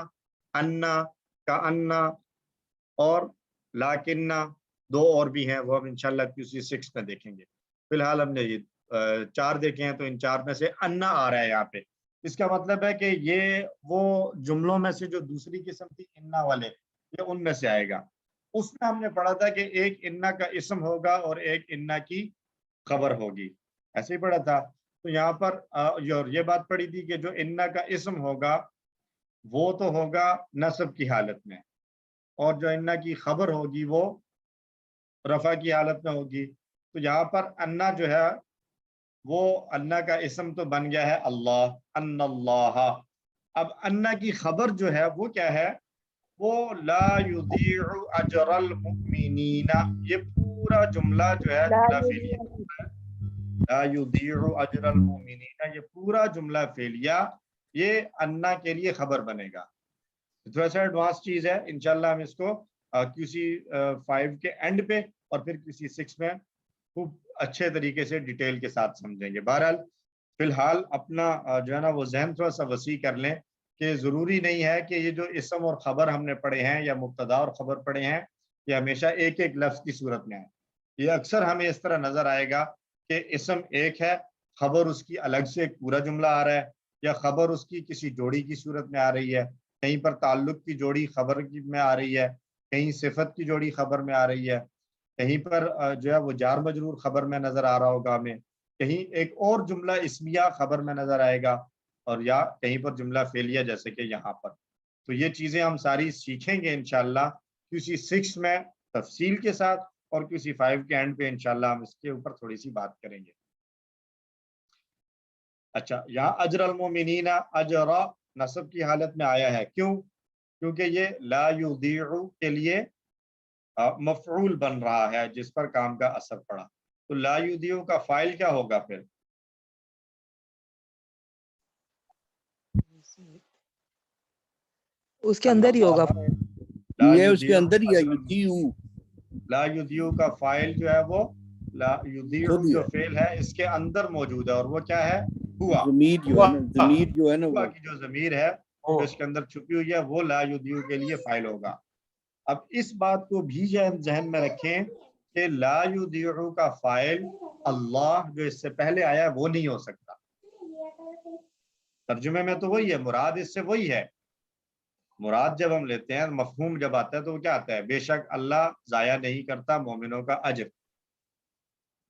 انا، کا انا اور لاکنہ. دو اور بھی ہیں وہ ہم انشاءاللہ QC 6 میں دیکھیں گے. فی الحال ہم نے یہ 4 دیکھے ہیں تو ان 4 میں سے انا آ رہا ہے یہاں پہ. اس کا مطلب ہے کہ یہ وہ جملوں میں سے جو دوسری قسم تھی انا والے، یہ ان میں سے آئے گا. اس میں ہم نے پڑھا تھا کہ ایک انا کا اسم ہوگا اور ایک انا کی خبر ہوگی، ایسے ہی پڑھا تھا. تو یہاں پر یہ بات پڑھی تھی کہ جو انا کا اسم ہوگا وہ تو ہوگا نصب کی حالت میں اور جو انا کی خبر ہوگی وہ رفع کی حالت میں ہوگی. تو یہاں پر انا جو ہے وہ انا کا اسم تو بن گیا ہے اللہ، ان اللہ. اب انا کی خبر جو ہے وہ کیا ہے؟ وہ لا یضیع اجر المؤمنین. یہ پورا جملہ جو ہے جملہ فعلیہ ہے. لا یضیع اجر المؤمنین، یہ پورا جملہ فعلیہ یہ انا کے لیے خبر بنے گا. تھوڑا سا ایڈوانس چیز ہے، انشاءاللہ ہم اس کو QC 5 کے اینڈ پہ اور پھر QC 6 میں خوب اچھے طریقے سے ڈیٹیل کے ساتھ سمجھیں گے. بہرحال فی الحال اپنا جو ہے نا وہ ذہن تھوڑا سا وسیع کر لیں کہ ضروری نہیں ہے کہ یہ جو اسم اور خبر ہم نے پڑھے ہیں یا مبتدا اور خبر پڑھے ہیں یہ ہمیشہ ایک ایک لفظ کی صورت میں ہے. یہ اکثر ہمیں اس طرح نظر آئے گا کہ اسم ایک ہے خبر اس کی الگ سے ایک پورا جملہ آ رہا ہے، یا خبر اس کی کسی جوڑی کی صورت میں آ رہی ہے، کہیں پر تعلق کی جوڑی خبر کی میں آ رہی ہے، کہیں صفت کی جوڑی خبر میں آ رہی ہے، کہیں پر جو ہے وہ جار مجرور خبر میں نظر آ رہا ہوگا ہمیں، کہیں ایک اور جملہ اسمیہ خبر میں نظر آئے گا، اور یا کہیں پر جملہ فعلیہ جیسے کہ یہاں پر. تو یہ چیزیں ہم ساری سیکھیں گے انشاءاللہ QC 6 میں تفصیل کے ساتھ، اور QC 5 کے اینڈ پہ انشاءاللہ ہم اس کے اوپر تھوڑی سی بات کریں گے. اچھا، یہاں اجر المومنین اجر نصب کی حالت میں آیا ہے، کیوں؟ کیونکہ یہ لا یضیع کے لیے مفعول بن رہا ہے جس پر کام کا اثر پڑا. تو لا یضیع کا فاعل کیا ہوگا پھر؟ اس کے اندر ہی ہوگا. یہ اس کے اندر ہی ہے، یضیع. لا یضیع کا فاعل جو ہے وہ لا یضیع جو فعل ہے اس کے اندر موجود ہے، اور وہ کیا ہے؟ ہوا. ضمیر جو ہے نا ہوا وہ کی جو ضمیر ہے جو اس کے اندر چھپی ہوئی ہے وہ لا یضیع کے لیے فاعل ہوگا. اب اس بات کو بھی ذہن میں رکھیں کہ لا یضیع کا فاعل اللہ جو اس سے پہلے آیا ہے وہ نہیں ہو سکتا. ترجمے میں تو وہی ہے، مراد اس سے وہی ہے. مراد جب ہم لیتے ہیں، مفہوم جب آتا ہے تو وہ کیا آتا ہے؟ بے شک اللہ ضائع نہیں کرتا مومنوں کا اجر.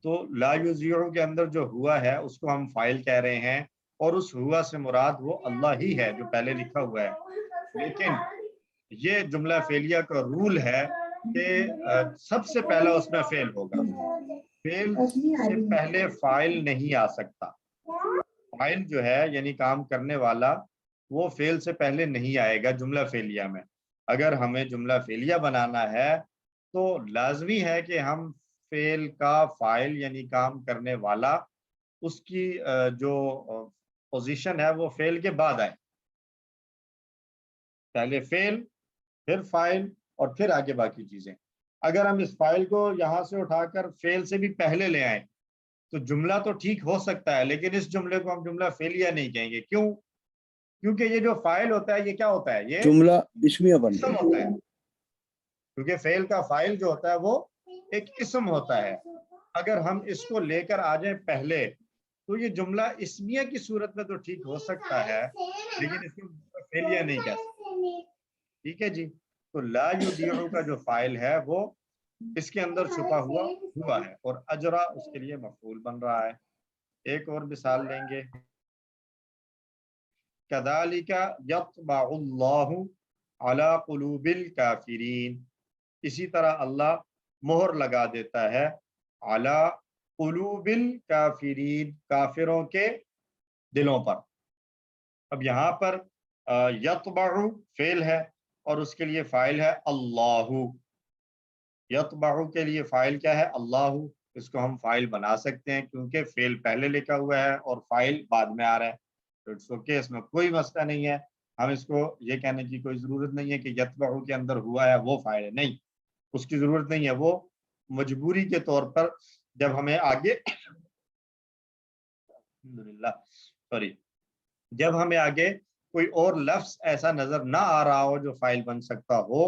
تو لا یضیع کے اندر جو ہوا ہے اس کو ہم فاعل کہہ رہے ہیں، اور اس ہوا سے مراد وہ اللہ ہی ہے جو پہلے لکھا ہوا ہے. لیکن یہ جملہ فعلیہ کا رول ہے کہ سب سے پہلا اس میں فعل ہوگا، فعل سے پہلے فاعل نہیں آ سکتا. فاعل جو ہے یعنی کام کرنے والا، وہ فعل سے پہلے نہیں آئے گا جملہ فعلیہ میں. اگر ہمیں جملہ فعلیہ بنانا ہے تو لازمی ہے کہ ہم فعل کا فاعل یعنی کام کرنے والا اس کی جو پوزیشن ہے وہ فعل کے بعد آئے. پہلے فعل، پھر فاعل، اور پھر آگے باقی چیزیں. اگر ہم اس فاعل کو یہاں سے اٹھا کر فعل سے بھی پہلے لے آئیں تو جملہ تو ٹھیک ہو سکتا ہے، لیکن اس جملے کو ہم جملہ فعلیہ نہیں کہیں گے. کیوں؟ کیونکہ یہ جو فاعل ہوتا ہے یہ کیا ہوتا ہے؟ یہ جملہ اسمیہ بن اسم ہوتا ہے. کیونکہ فعل کا فاعل جو ہوتا ہے وہ ایک اسم ہوتا ہے. اگر ہم اس کو لے کر آ جائیں پہلے تو یہ جملہ اسمیہ کی صورت میں تو ٹھیک ہو سکتا ہے، لیکن اس کو فعلیہ نہیں کہہ سکتے. ٹھیک ہے جی. تو لا یضیع کا جو فاعل ہے وہ اس کے اندر چھپا ہوا ہے، اور اجرا اس کے لیے مفعول بن رہا ہے. ایک اور مثال لیں گے. کذالک یطبع اللہ علی قلوب الکافرین، اسی طرح اللہ مہر لگا دیتا ہے علی قلوب الکافرین، کافروں کے دلوں پر. اب یہاں پر یطبع فعل ہے اور اس کے لیے فاعل ہے اللہ. یطبع کے لیے فاعل کیا ہے؟ اللہ. اس کو ہم فاعل بنا سکتے ہیں کیونکہ فعل پہلے لکھا ہوا ہے اور فاعل بعد میں آ رہا ہے. تو اٹس اوکے، اس میں کوئی مسئلہ نہیں ہے. ہم اس کو یہ کہنے کی کوئی ضرورت نہیں ہے کہ یتبع کے اندر ہوا ہے وہ فاعل ہے، نہیں، اس کی ضرورت نہیں ہے. وہ مجبوری کے طور پر جب ہمیں آگے جب ہمیں آگے کوئی اور لفظ ایسا نظر نہ آ رہا ہو جو فاعل بن سکتا ہو،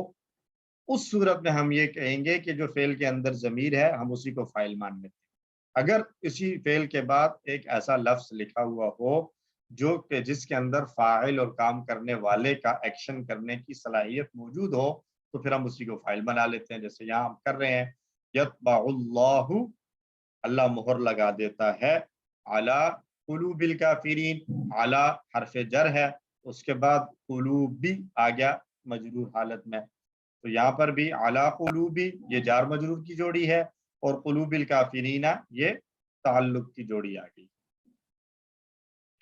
اس صورت میں ہم یہ کہیں گے کہ جو فعل کے اندر ضمیر ہے ہم اسی کو فاعل مان لیتے ہیں. اگر اسی فعل کے بعد ایک ایسا لفظ لکھا ہوا ہو جو کہ جس کے اندر فاعل اور کام کرنے والے کا ایکشن کرنے کی صلاحیت موجود ہو تو پھر ہم اسی کو فاعل بنا لیتے ہیں. جیسے یہاں ہم کر رہے ہیں یتبع اللہ، اللہ مہر لگا دیتا ہے علی قلوب الکافرین. علی حرف جر ہے، اس کے بعد قلوب بھی آ گیا مجرور حالت میں. تو یہاں پر بھی علی قلوبی یہ جار مجرور کی جوڑی ہے، اور قلوب الکافرین یہ تعلق کی جوڑی آ گئی.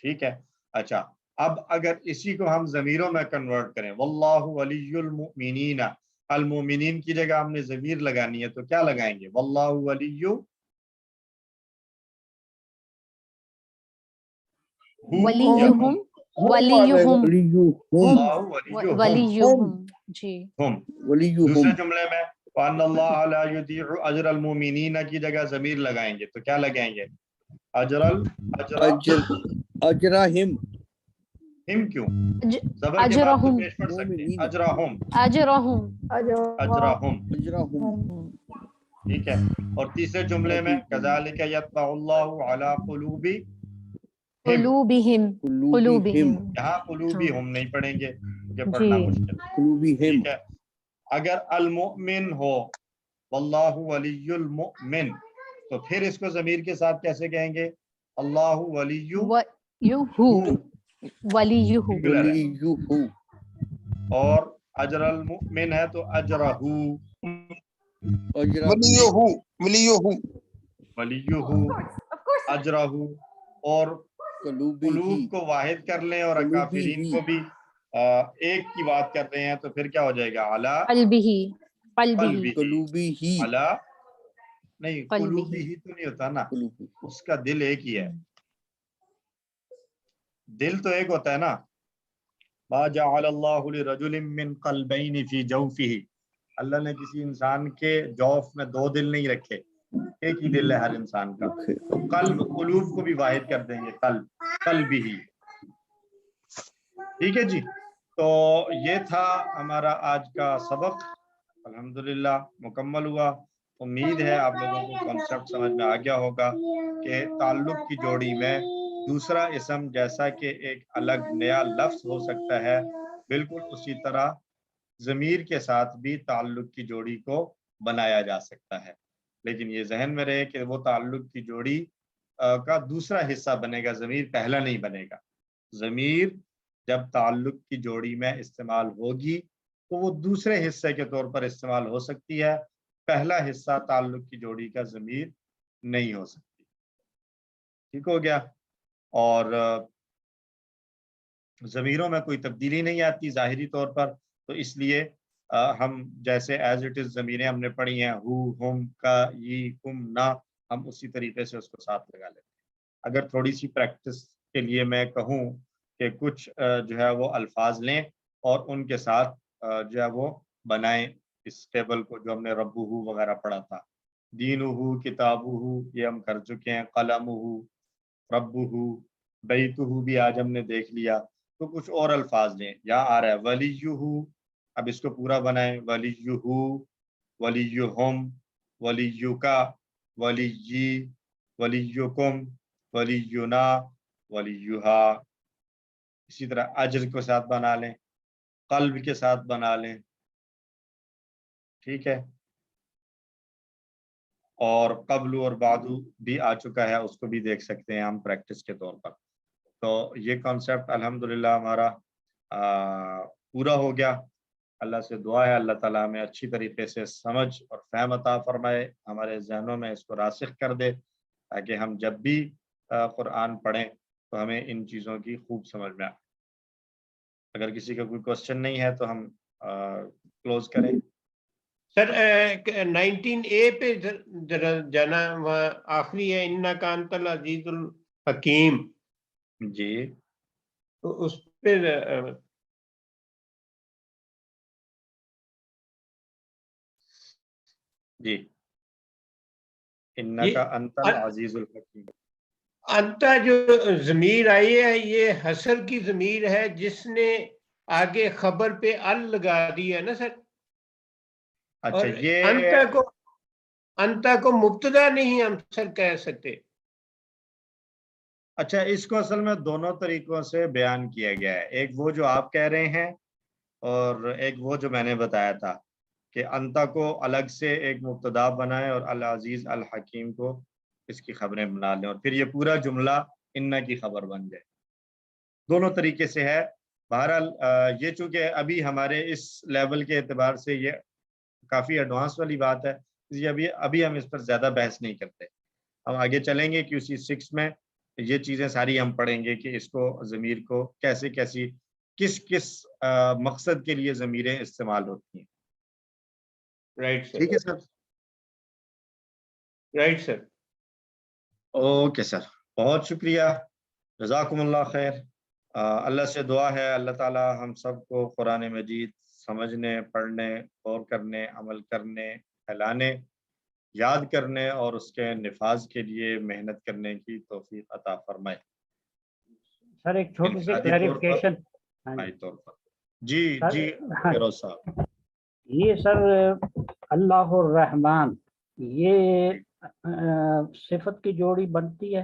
ٹھیک ہے. اچھا، اب اگر اسی کو ہم ضمیروں میں کنورٹ کریں، واللہ ولی المؤمنین، المؤمنین کی جگہ ہم نے ضمیر لگانی ہے تو کیا لگائیں گے؟ واللہ ولی ولیہم جی دوسرے جملے میں وَأَنَّ اللَّهَ لَا يُضِيعُ أَجْرَ الْمُؤْمِنِينَ کی جگہ ضمیر لگائیں گے تو کیا لگائیں گے؟ اجرہم. ہم کیوں؟ زبر کے بعد تو پیش پڑ سکتے ہیں اجرہم. ٹھیک ہے. اور تیسرے جملے میں کذالک یطبع اللہ علی قلوب قلوبہم قلوبہم یہاں قلوبی ہم نہیں پڑھیں گے یہ پڑھنا جی مشکل ہے، قلوبہم ٹھیک ہے. اگر المؤمن ہو واللہ ولی المؤمن تو پھر اس کو ضمیر کے ساتھ کیسے کہیں گے؟ اللہ ولی ولیہ سنگولر ہے. ولیہ اور اجر المؤمن ہے تو اجرہ اجرہ ولیہ ولیہ اجرہ. اور قلوبہ قلوب کو واحد کر لیں اور قلوبہ کافرین کو بھی ایک کی بات کر رہے ہیں تو پھر کیا ہو جائے گا؟ علی قلبہ قلبہ قلوبہ علی نہیں، قلبہ قلوبی ہی تو نہیں ہوتا نا، قلوبہ اس کا دل ایک ہی ہے، دل تو ایک ہوتا ہے نا. ما جعل اللہ لرجل من قلبین فی جوفہ، اللہ نے کسی انسان کے جوف میں دو دل نہیں رکھے، ایک ہی دل ہے ہر انسان کا. تو قلب قلوب کو بھی واحد کر دیں گے، قلب ہی. ٹھیک ہے جی. تو یہ تھا ہمارا آج کا سبق، الحمدللہ مکمل ہوا. امید ہے آپ لوگوں کو کانسیپٹ سمجھ میں آ گیا ہوگا کہ تعلق کی جوڑی میں دوسرا اسم جیسا کہ ایک الگ نیا لفظ ہو سکتا ہے، بالکل اسی طرح ضمیر کے ساتھ بھی تعلق کی جوڑی کو بنایا جا سکتا ہے. لیکن یہ ذہن میں رہے کہ وہ تعلق کی جوڑی کا دوسرا حصہ بنے گا، ضمیر پہلا نہیں بنے گا. ضمیر جب تعلق کی جوڑی میں استعمال ہوگی تو وہ دوسرے حصے کے طور پر استعمال ہو سکتی ہے، پہلا حصہ تعلق کی جوڑی کا ضمیر نہیں ہو سکتی. ٹھیک ہو گیا. اور ضمیروں میں کوئی تبدیلی نہیں آتی ظاہری طور پر، تو اس لیے ہم جیسے ایز اٹ از ضمیریں ہم نے پڑھی ہیں، ہو، ہم، کا، یہ، کم، نہ، ہم اسی طریقے سے اس کو ساتھ لگا لیتے ہیں. اگر تھوڑی سی پریکٹس کے لیے میں کہوں کہ کچھ جو ہے وہ الفاظ لیں اور ان کے ساتھ جو ہے وہ بنائیں اس ٹیبل کو جو ہم نے ربہ وغیرہ پڑھا تھا. دینہ، کتابہ یہ ہم کر چکے ہیں، قلمہ، ربہ، بیتہ بھی آج ہم نے دیکھ لیا. تو کچھ اور الفاظ لیں. یہاں آ رہا ہے ولیہ، اب اس کو پورا بنائیں. ولیہ، ولیہم، ولیکا، ولیی، ولیکم، ولینا، ولیہا. اسی طرح اجر کے ساتھ بنا لیں، قلب کے ساتھ بنا لیں. ٹھیک ہے. اور قبل اور بعد بھی آ چکا ہے، اس کو بھی دیکھ سکتے ہیں ہم پریکٹس کے طور پر. تو یہ کانسیپٹ الحمدللہ ہمارا پورا ہو گیا. اللہ سے دعا ہے اللہ تعالیٰ ہمیں اچھی طریقے سے سمجھ اور فہم عطا فرمائے، ہمارے ذہنوں میں اس کو راسخ کر دے، تاکہ ہم جب بھی قرآن پڑھیں تو ہمیں ان چیزوں کی خوب سمجھ میں آئے. اگر کسی کا کوئی کوشچن نہیں ہے تو ہم کلوز کریں. سر 19A پہ ذرا جانا، وہاں آخری ہے انک انت العزیز الحکیم، جی تو اس پہ جی انک انت العزیز الحکیم. انتا جو ضمیر آئی ہے یہ حسر کی ضمیر ہے جس نے آگے خبر پہ ال لگا دی ہے نا سر. اچھا اور یہ انتا کو مبتدا نہیں ہم سر کہہ سکتے. اچھا اس کو اصل میں دونوں طریقوں سے بیان کیا گیا ہے، ایک وہ جو آپ کہہ رہے ہیں اور ایک وہ جو میں نے بتایا تھا کہ انتا کو الگ سے ایک مبتدا بنائیں اور العزیز الحکیم کو اس کی خبریں بنا لیں اور پھر یہ پورا جملہ انہ کی خبر بن جائے. دونوں طریقے سے ہے. بہرحال یہ چونکہ ابھی ہمارے اس لیول کے اعتبار سے یہ کافی ایڈوانس والی بات ہے، اس لیے ابھی ہم اس پر زیادہ بحث نہیں کرتے. ہم آگے چلیں گے QC 6 میں یہ چیزیں ساری ہم پڑھیں گے کہ اس کو ضمیر کو کیسے کس مقصد کے لیے ضمیریں استعمال ہوتی ہیں. Right sir. ٹھیک ہے سر. Right sir. اوکے سر، بہت شکریہ، جزاکم اللہ خیر. اللہ سے دعا ہے اللہ تعالی ہم سب کو قرآن مجید سمجھنے، پڑھنے، غور کرنے، عمل کرنے، پھیلانے، یاد کرنے اور اس کے نفاذ کے لیے محنت کرنے کی توفیق عطا فرمائے. سر ایک چھوٹی سی انفرادی طور پر، کلیریفیکیشن. اجتماعی طور پر. جی جی فیروز صاحب. یہ سر اللہ الرحمن یہ صفت کی جوڑی بنتی ہے؟